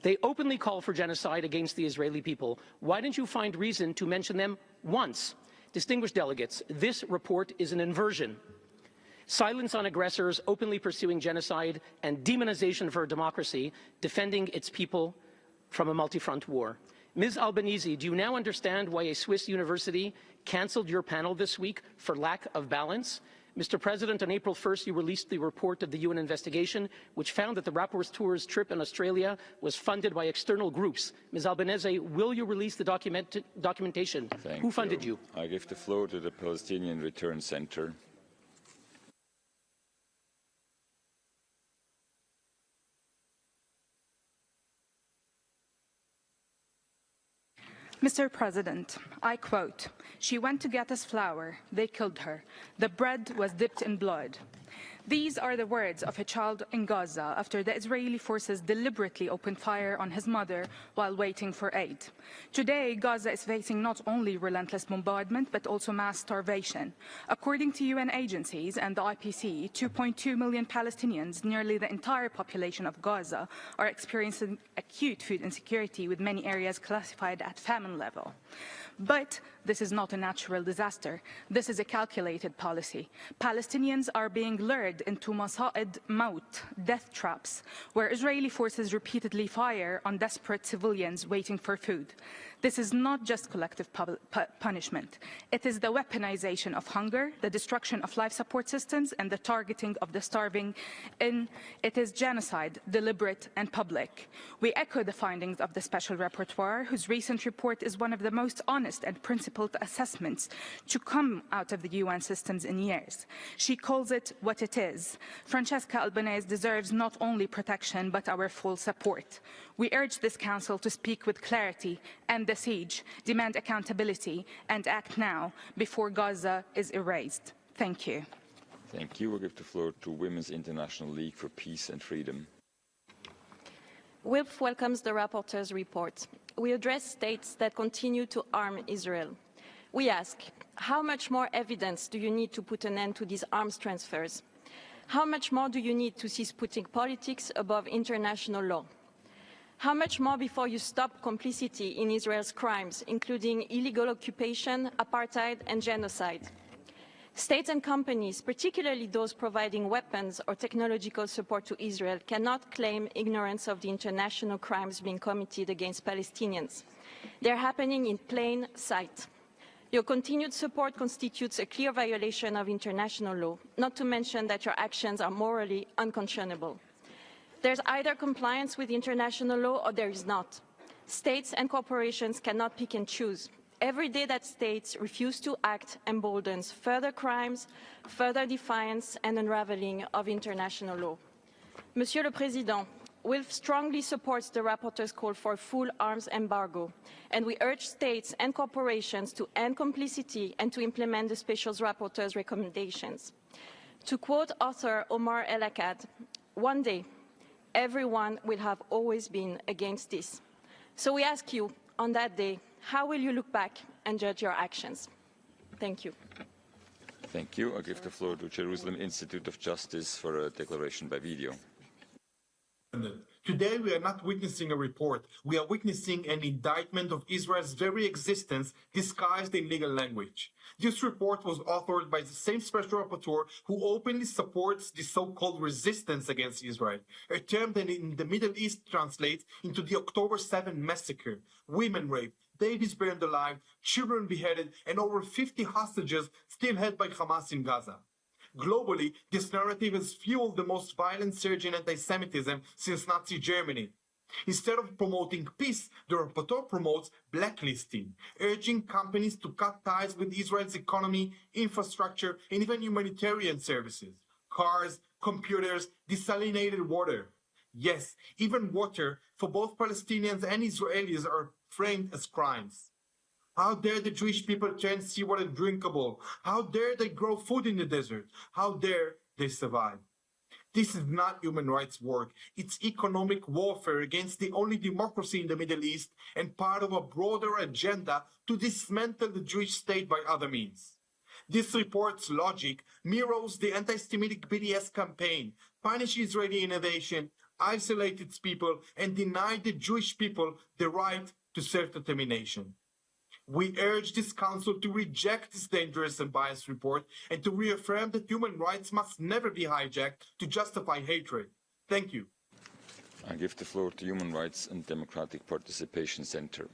They openly call for genocide against the Israeli people. Why didn't you find reason to mention them once? Distinguished delegates, this report is an inversion. Silence on aggressors openly pursuing genocide and demonization for democracy, defending its people from a multi-front war. Ms. Albanese, do you now understand why a Swiss university canceled your panel this week for lack of balance? Mr. President, on April 1st, you released the report of the UN investigation, which found that the rapporteur's trip in Australia was funded by external groups. Ms. Albanese, will you release the documentation? Who funded you? I give the floor to the Palestinian Return Center. Mr. President, I quote, "She went to get us flour, they killed her. The bread was dipped in blood." These are the words of a child in Gaza after the Israeli forces deliberately opened fire on his mother while waiting for aid. Today, Gaza is facing not only relentless bombardment, but also mass starvation. According to UN agencies and the IPC, 2.2 million Palestinians, nearly the entire population of Gaza, are experiencing acute food insecurity, with many areas classified at famine level. But this is not a natural disaster. This is a calculated policy. Palestinians are being lured into Masa'id Maut, death traps, where Israeli forces repeatedly fire on desperate civilians waiting for food. This is not just collective punishment. It is the weaponization of hunger, the destruction of life support systems, and the targeting of the starving. It is genocide, deliberate and public. We echo the findings of the Special Rapporteur, whose recent report is one of the most honest and principled assessments to come out of the UN systems in years. She calls it what it is. Francesca Albanese deserves not only protection, but our full support. We urge this Council to speak with clarity and the siege, demand accountability, and act now before Gaza is erased. Thank you. Thank you. I'll give the floor to Women's International League for Peace and Freedom. WILF welcomes the rapporteur's report. We address states that continue to arm Israel. We ask, how much more evidence do you need to put an end to these arms transfers? How much more do you need to cease putting politics above international law? How much more before you stop complicity in Israel's crimes, including illegal occupation, apartheid, and genocide? States and companies, particularly those providing weapons or technological support to Israel, cannot claim ignorance of the international crimes being committed against Palestinians. They're happening in plain sight. Your continued support constitutes a clear violation of international law, not to mention that your actions are morally unconscionable. There's either compliance with international law or there is not. States and corporations cannot pick and choose. Every day that states refuse to act emboldens further crimes, further defiance and unraveling of international law. Monsieur le Président, WILF strongly supports the rapporteur's call for a full arms embargo, and we urge states and corporations to end complicity and to implement the Special Rapporteur's recommendations. To quote author Omar El-Akkad, "One day, everyone will have always been against this." So we ask you, on that day, how will you look back and judge your actions? Thank you. Thank you. I give the floor to Jerusalem Institute of Justice for a declaration by video. Today, we are not witnessing a report. We are witnessing an indictment of Israel's very existence disguised in legal language. This report was authored by the same Special Rapporteur who openly supports the so-called resistance against Israel, a term that in the Middle East translates into the October 7 massacre, women raped, babies burned alive, children beheaded, and over 50 hostages still held by Hamas in Gaza. Globally, this narrative has fueled the most violent surge in anti-Semitism since Nazi Germany. Instead of promoting peace, the rapporteur promotes blacklisting, urging companies to cut ties with Israel's economy, infrastructure, and even humanitarian services. Cars, computers, desalinated water. Yes, even water for both Palestinians and Israelis are framed as crimes. How dare the Jewish people turn seawater drinkable? How dare they grow food in the desert? How dare they survive? This is not human rights work. It's economic warfare against the only democracy in the Middle East and part of a broader agenda to dismantle the Jewish state by other means. This report's logic mirrors the anti-Semitic BDS campaign, punish Israeli innovation, isolate its people, and deny the Jewish people the right to self-determination. We urge this Council to reject this dangerous and biased report and to reaffirm that human rights must never be hijacked to justify hatred. Thank you. I give the floor to Human Rights and Democratic Participation Center.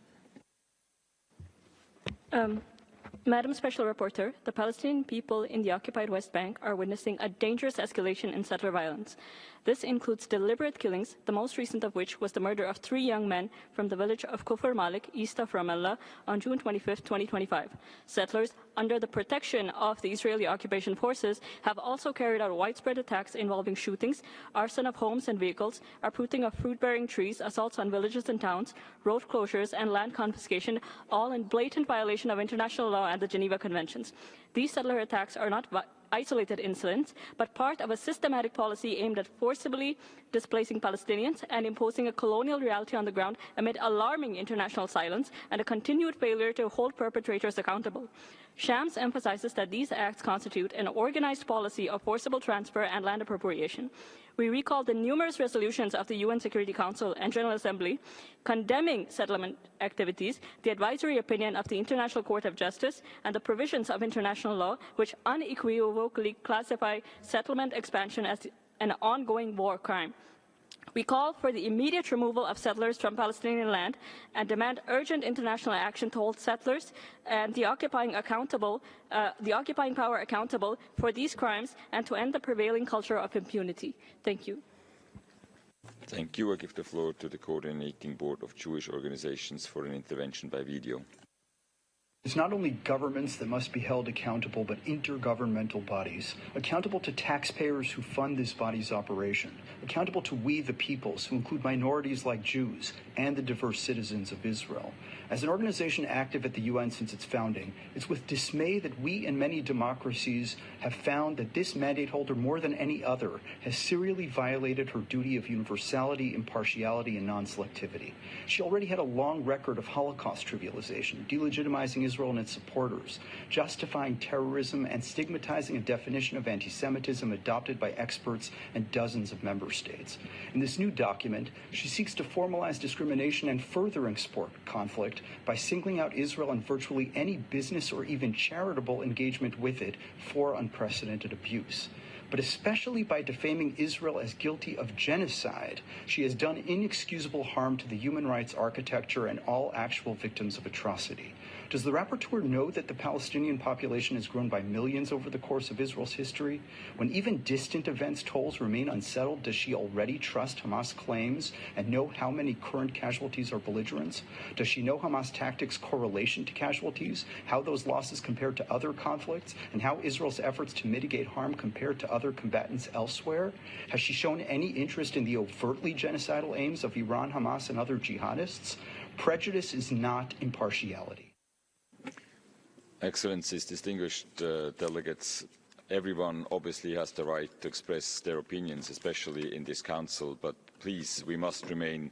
Madam Special Rapporteur, the Palestinian people in the occupied West Bank are witnessing a dangerous escalation in settler violence. This includes deliberate killings, the most recent of which was the murder of 3 young men from the village of Kufr Malik, east of Ramallah, on June 25, 2025. Settlers, under the protection of the Israeli occupation forces, have also carried out widespread attacks involving shootings, arson of homes and vehicles, uprooting of fruit-bearing trees, assaults on villages and towns, road closures, and land confiscation, all in blatant violation of international law and the Geneva Conventions. These settler attacks are not isolated incidents, but part of a systematic policy aimed at forcibly displacing Palestinians and imposing a colonial reality on the ground amid alarming international silence and a continued failure to hold perpetrators accountable. Shams emphasizes that these acts constitute an organized policy of forcible transfer and land appropriation. We recall the numerous resolutions of the UN Security Council and General Assembly condemning settlement activities, the advisory opinion of the International Court of Justice, and the provisions of international law, which unequivocally classify settlement expansion as an ongoing war crime. We call for the immediate removal of settlers from Palestinian land and demand urgent international action to hold settlers and the occupying power accountable for these crimes and to end the prevailing culture of impunity. Thank you. Thank you. I give the floor to the Coordinating Board of Jewish Organizations for an intervention by video. It's not only governments that must be held accountable, but intergovernmental bodies, accountable to taxpayers who fund this body's operation, accountable to we the peoples, who include minorities like Jews and the diverse citizens of Israel. As an organization active at the UN since its founding, it's with dismay that we and many democracies have found that this mandate holder, more than any other, has serially violated her duty of universality, impartiality, and non-selectivity. She already had a long record of Holocaust trivialization, delegitimizing Israel and its supporters, justifying terrorism, and stigmatizing a definition of anti-Semitism adopted by experts and dozens of member states. In this new document, she seeks to formalize discrimination and further export conflict by singling out Israel and virtually any business or even charitable engagement with it for unprecedented abuse. But especially by defaming Israel as guilty of genocide, she has done inexcusable harm to the human rights architecture and all actual victims of atrocity. Does the rapporteur know that the Palestinian population has grown by millions over the course of Israel's history? When even distant events tolls remain unsettled, does she already trust Hamas claims and know how many current casualties are belligerents? Does she know Hamas tactics' correlation to casualties, how those losses compare to other conflicts, and how Israel's efforts to mitigate harm compare to other combatants elsewhere? Has she shown any interest in the overtly genocidal aims of Iran, Hamas, and other jihadists? Prejudice is not impartiality. Excellencies, distinguished delegates, everyone obviously has the right to express their opinions, especially in this Council, but please, we must remain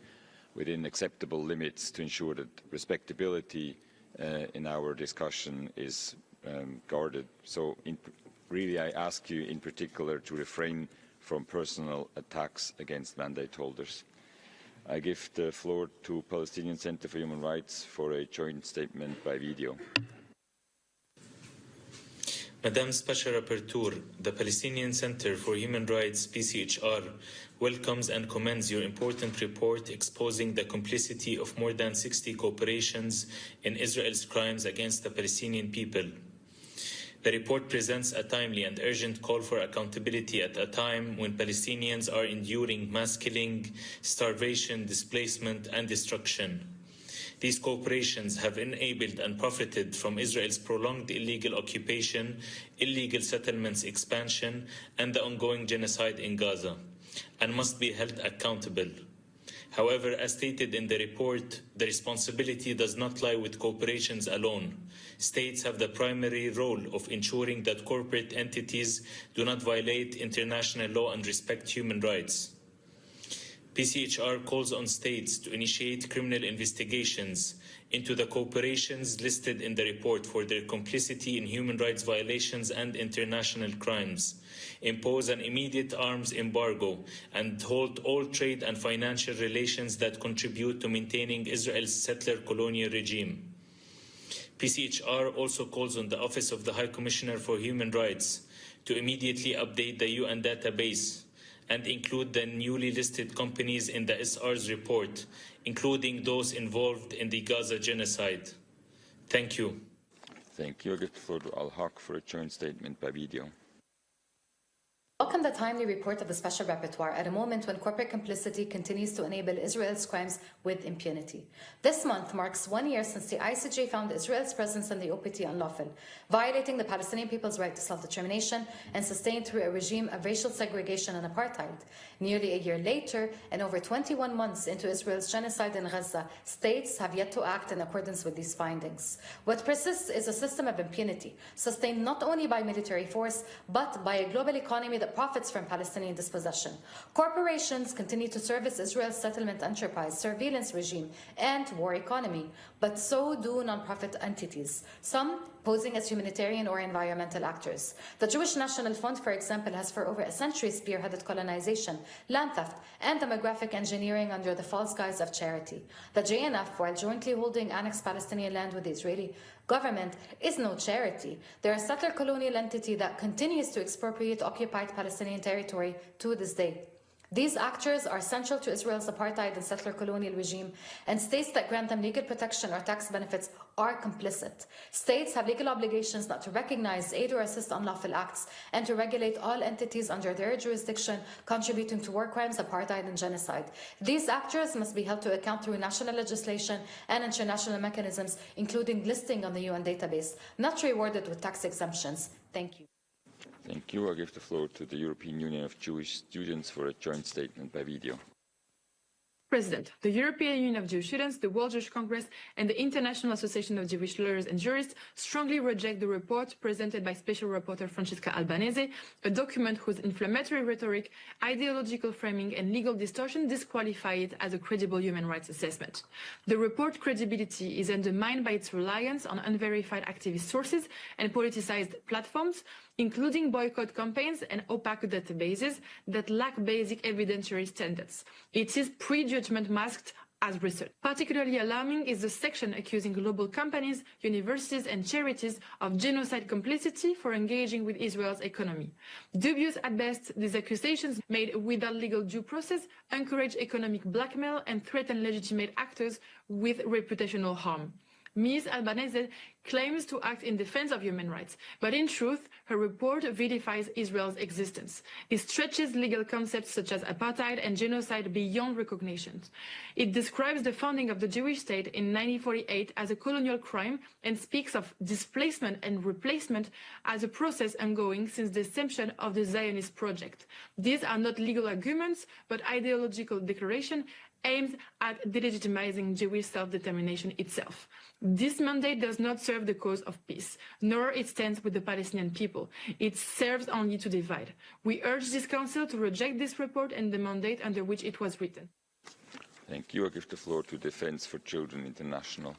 within acceptable limits to ensure that respectability in our discussion is guarded. So really I ask you in particular to refrain from personal attacks against mandate holders. I give the floor to Palestinian Center for Human Rights for a joint statement by video. Madam Special Rapporteur, the Palestinian Center for Human Rights, PCHR, welcomes and commends your important report exposing the complicity of more than 60 corporations in Israel's crimes against the Palestinian people. The report presents a timely and urgent call for accountability at a time when Palestinians are enduring mass killing, starvation, displacement, and destruction. These corporations have enabled and profited from Israel's prolonged illegal occupation, illegal settlements expansion, and the ongoing genocide in Gaza, and must be held accountable. However, as stated in the report, the responsibility does not lie with corporations alone. States have the primary role of ensuring that corporate entities do not violate international law and respect human rights. PCHR calls on states to initiate criminal investigations into the corporations listed in the report for their complicity in human rights violations and international crimes, impose an immediate arms embargo, and hold all trade and financial relations that contribute to maintaining Israel's settler colonial regime. PCHR also calls on the Office of the High Commissioner for Human Rights to immediately update the UN database and include the newly listed companies in the SR's report, including those involved in the Gaza genocide. Thank you. Thank you. I give the floor to Al-Haq for a joint statement by video. Welcome the timely report of the Special Rapporteur at a moment when corporate complicity continues to enable Israel's crimes with impunity. This month marks 1 year since the ICJ found Israel's presence in the APT unlawful, violating the Palestinian people's right to self-determination and sustained through a regime of racial segregation and apartheid. Nearly a year later, and over 21 months into Israel's genocide in Gaza, states have yet to act in accordance with these findings. What persists is a system of impunity, sustained not only by military force, but by a global economy that profits from Palestinian dispossession. Corporations continue to service Israel's settlement enterprise, surveillance regime, and war economy, but so do non-profit entities, some posing as humanitarian or environmental actors. The Jewish National Fund, for example, has for over a century spearheaded colonization, land theft, and demographic engineering under the false guise of charity. The JNF, while jointly holding annexed Palestinian land with the Israeli government, is no charity. They're a settler colonial entity that continues to expropriate occupied Palestinian territory to this day. These actors are central to Israel's apartheid and settler colonial regime, and states that grant them legal protection or tax benefits are complicit. States have legal obligations not to recognize, aid or assist unlawful acts, and to regulate all entities under their jurisdiction contributing to war crimes, apartheid, and genocide. These actors must be held to account through national legislation and international mechanisms, including listing on the UN database, not rewarded with tax exemptions. Thank you. Thank you. I give the floor to the European Union of Jewish Students for a joint statement by video. President, the European Union of Jewish Students, the World Jewish Congress, and the International Association of Jewish Lawyers and Jurists strongly reject the report presented by Special Rapporteur Francesca Albanese, a document whose inflammatory rhetoric, ideological framing, and legal distortion disqualify it as a credible human rights assessment. The report's credibility is undermined by its reliance on unverified activist sources and politicized platforms, including boycott campaigns and opaque databases that lack basic evidentiary standards. It is prejudgment masked as research. Particularly alarming is the section accusing global companies, universities, and charities of genocide complicity for engaging with Israel's economy. Dubious at best, these accusations, made without legal due process, encourage economic blackmail and threaten legitimate actors with reputational harm. Ms. Albanese claims to act in defense of human rights, but in truth, her report vilifies Israel's existence. It stretches legal concepts such as apartheid and genocide beyond recognition. It describes the founding of the Jewish state in 1948 as a colonial crime and speaks of displacement and replacement as a process ongoing since the inception of the Zionist project. These are not legal arguments, but ideological declarations aimed at delegitimizing Jewish self-determination itself. This mandate does not serve the cause of peace, nor it stands with the Palestinian people. It serves only to divide. We urge this Council to reject this report and the mandate under which it was written. Thank you. I give the floor to Defence for Children International.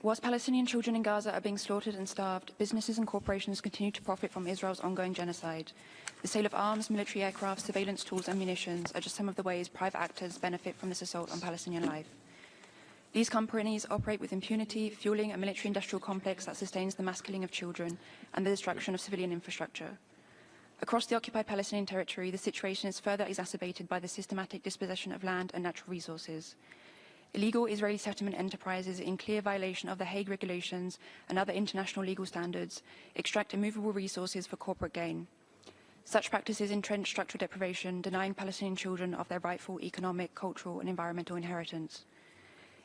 Whilst Palestinian children in Gaza are being slaughtered and starved, businesses and corporations continue to profit from Israel's ongoing genocide. The sale of arms, military aircraft, surveillance tools and munitions are just some of the ways private actors benefit from this assault on Palestinian life. These companies operate with impunity, fueling a military-industrial complex that sustains the mass killing of children and the destruction of civilian infrastructure. Across the occupied Palestinian territory, the situation is further exacerbated by the systematic dispossession of land and natural resources. Illegal Israeli settlement enterprises, in clear violation of the Hague regulations and other international legal standards, extract immovable resources for corporate gain. Such practices entrench structural deprivation, denying Palestinian children of their rightful economic, cultural and environmental inheritance.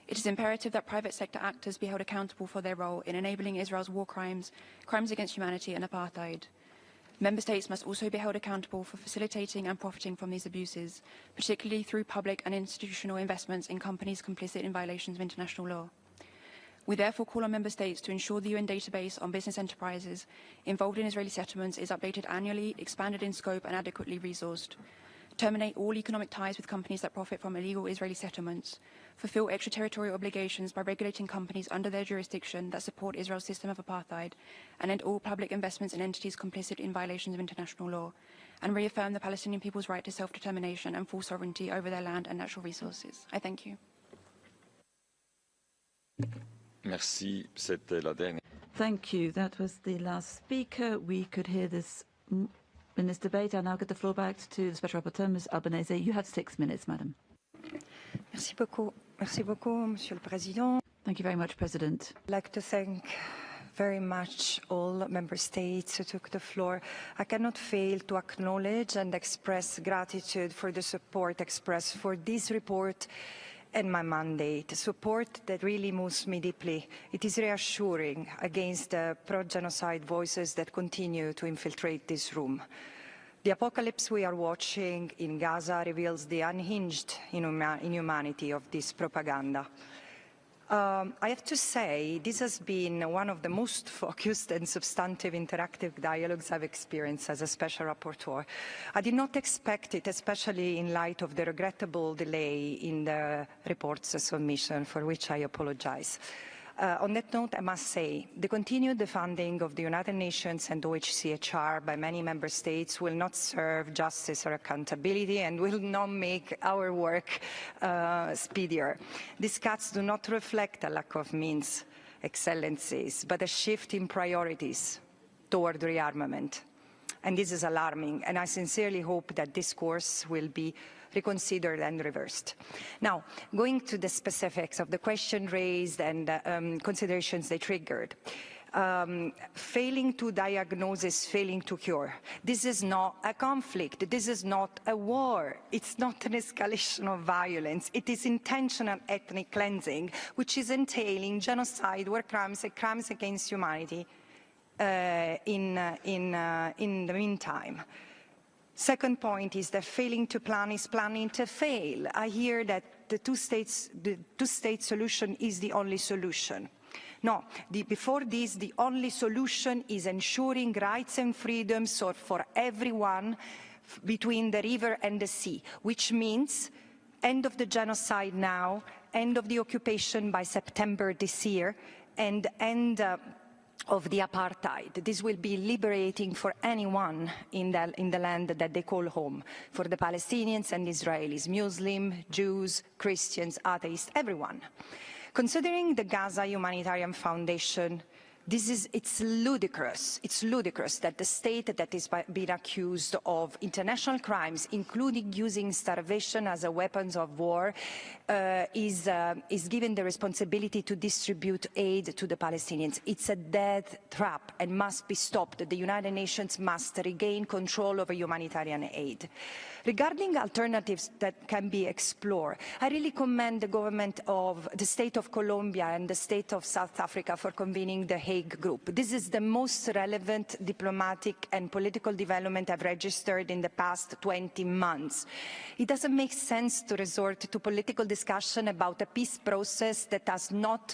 It is imperative that private sector actors be held accountable for their role in enabling Israel's war crimes, crimes against humanity and apartheid. Member States must also be held accountable for facilitating and profiting from these abuses, particularly through public and institutional investments in companies complicit in violations of international law. We therefore call on Member States to ensure the UN database on business enterprises involved in Israeli settlements is updated annually, expanded in scope and adequately resourced. Terminate all economic ties with companies that profit from illegal Israeli settlements. Fulfill extraterritorial obligations by regulating companies under their jurisdiction that support Israel's system of apartheid, and end all public investments in entities complicit in violations of international law, and reaffirm the Palestinian people's right to self-determination and full sovereignty over their land and natural resources. I thank you. Merci. C'était la dernière. Thank you. That was the last speaker. We could hear this in this debate. I'll now get the floor back to the Special Rapporteur, Ms. Albanese. You have 6 minutes, Madam. Merci beaucoup. Merci beaucoup, Monsieur le Président. Thank you very much, President. I'd like to thank very much all member states who took the floor. I cannot fail to acknowledge and express gratitude for the support expressed for this report and my mandate, support that really moves me deeply. It is reassuring against the pro-genocide voices that continue to infiltrate this room. The apocalypse we are watching in Gaza reveals the unhinged inhumanity of this propaganda. I have to say, this has been one of the most focused and substantive interactive dialogues I've experienced as a Special Rapporteur. I did not expect it, especially in light of the regrettable delay in the report's submission, for which I apologize. On that note, I must say, the continued funding of the United Nations and OHCHR by many member states will not serve justice or accountability and will not make our work speedier. These cuts do not reflect a lack of means, excellencies, but a shift in priorities toward rearmament. And this is alarming, and I sincerely hope that this course will be reconsidered and reversed. Now, going to the specifics of the question raised and considerations they triggered. Failing to diagnose is failing to cure. This is not a conflict. This is not a war. It's not an escalation of violence. It is intentional ethnic cleansing, which is entailing genocide, war crimes, and crimes against humanity in the meantime. Second point is that failing to plan is planning to fail. I hear that the two-state solution is the only solution. No, before this, the only solution is ensuring rights and freedoms for everyone between the river and the sea, which means end of the genocide now, end of the occupation by September this year, and end of the apartheid. This will be liberating for anyone in the land that they call home, for the Palestinians and Israelis, Muslim, Jews, Christians, atheists, everyone. Considering the Gaza Humanitarian Foundation, it's ludicrous. It's ludicrous that the state that is being accused of international crimes, including using starvation as a weapon of war, is given the responsibility to distribute aid to the Palestinians. It's a death trap and must be stopped. The United Nations must regain control over humanitarian aid. Regarding alternatives that can be explored, I really commend the government of the state of Colombia and the state of South Africa for convening the Hague Group. This is the most relevant diplomatic and political development I've registered in the past 20 months. It doesn't make sense to resort to political discussion about a peace process that has not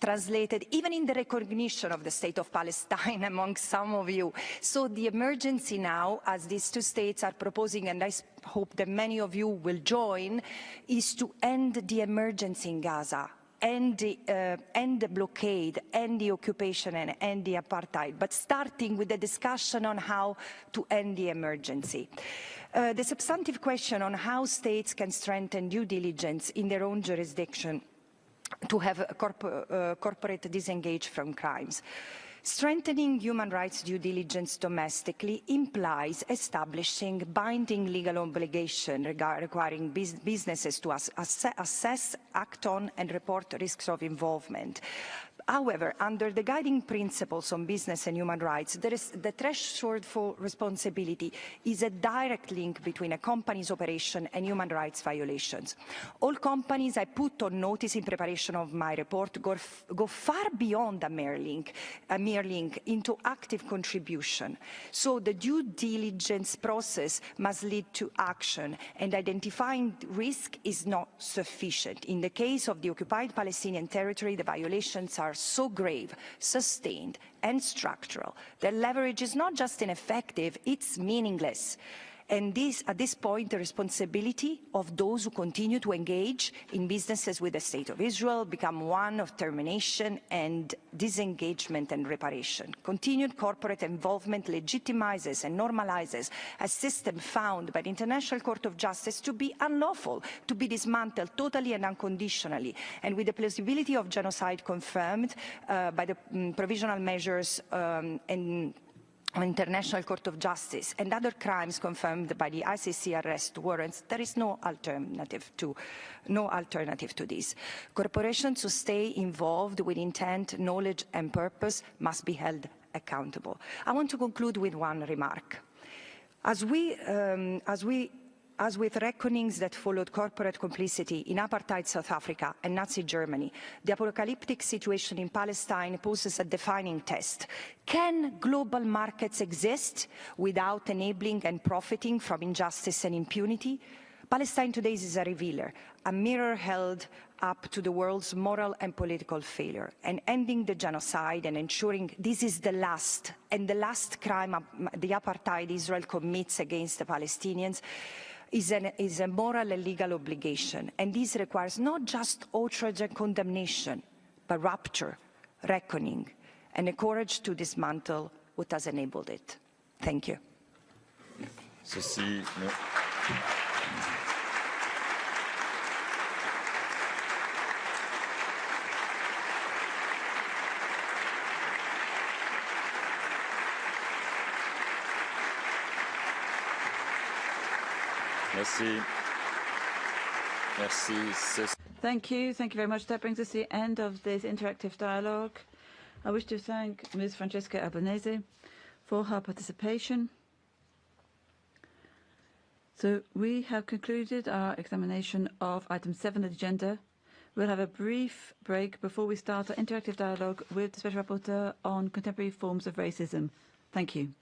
translated even in the recognition of the state of Palestine among some of you. So the emergency now, as these two states are proposing, and I hope that many of you will join, is to end the emergency in Gaza, end the blockade, end the occupation, and end the apartheid, but starting with the discussion on how to end the emergency. The substantive question on how states can strengthen due diligence in their own jurisdiction to have corporate disengage from crimes. Strengthening human rights due diligence domestically implies establishing binding legal obligation requiring businesses to assess, act on, and report risks of involvement. However, under the guiding principles on business and human rights, the threshold for responsibility is a direct link between a company's operation and human rights violations. All companies I put on notice in preparation of my report go far beyond a mere link into active contribution. So the due diligence process must lead to action, and identifying risk is not sufficient. In the case of the Occupied Palestinian Territory, the violations are so grave, sustained, and structural that leverage is not just ineffective, it's meaningless. And at this point, the responsibility of those who continue to engage in businesses with the State of Israel become one of termination and disengagement and reparation. Continued corporate involvement legitimizes and normalizes a system found by the International Court of Justice to be unlawful, to be dismantled totally and unconditionally, and with the plausibility of genocide confirmed by the provisional measures and International Court of Justice and other crimes confirmed by the ICC arrest warrants, there is no alternative to this. Corporations who stay involved with intent, knowledge and purpose must be held accountable. I want to conclude with one remark. As with reckonings that followed corporate complicity in apartheid South Africa and Nazi Germany, the apocalyptic situation in Palestine poses a defining test. Can global markets exist without enabling and profiting from injustice and impunity? Palestine today is a revealer, a mirror held up to the world's moral and political failure, and ending the genocide and ensuring this is the last crime the apartheid Israel commits against the Palestinians is a moral and legal obligation, and this requires not just outrage and condemnation, but rupture, reckoning, and the courage to dismantle what has enabled it. Thank you. Thank you. Thank you very much. That brings us to the end of this interactive dialogue. I wish to thank Ms. Francesca Albanese for her participation. So we have concluded our examination of item 7 of the agenda. We'll have a brief break before we start our interactive dialogue with the Special Rapporteur on contemporary forms of racism. Thank you.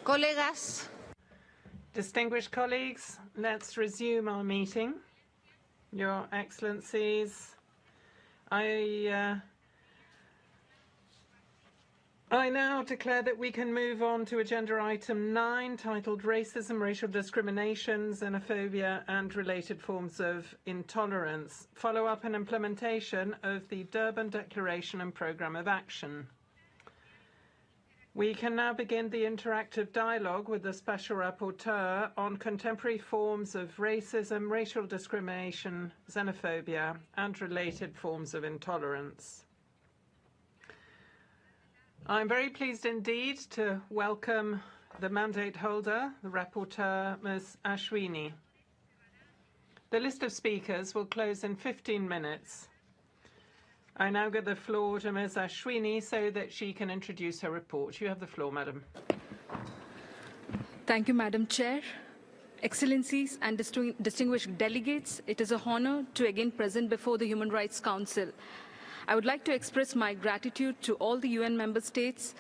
Colegas. Distinguished colleagues, let's resume our meeting. Your Excellencies, I now declare that we can move on to agenda item 9, titled Racism, Racial Discrimination, Xenophobia and Related Forms of Intolerance, follow-up and implementation of the Durban Declaration and Programme of Action. We can now begin the interactive dialogue with the Special Rapporteur on contemporary forms of racism, racial discrimination, xenophobia, and related forms of intolerance. I'm very pleased indeed to welcome the mandate holder, the Rapporteur, Ms. Ashwini. The list of speakers will close in 15 minutes. I now give the floor to Ms. Ashwini so that she can introduce her report. You have the floor, Madam. Thank you, Madam Chair. Excellencies and distinguished delegates, it is an honor to again present before the Human Rights Council. I would like to express my gratitude to all the UN member states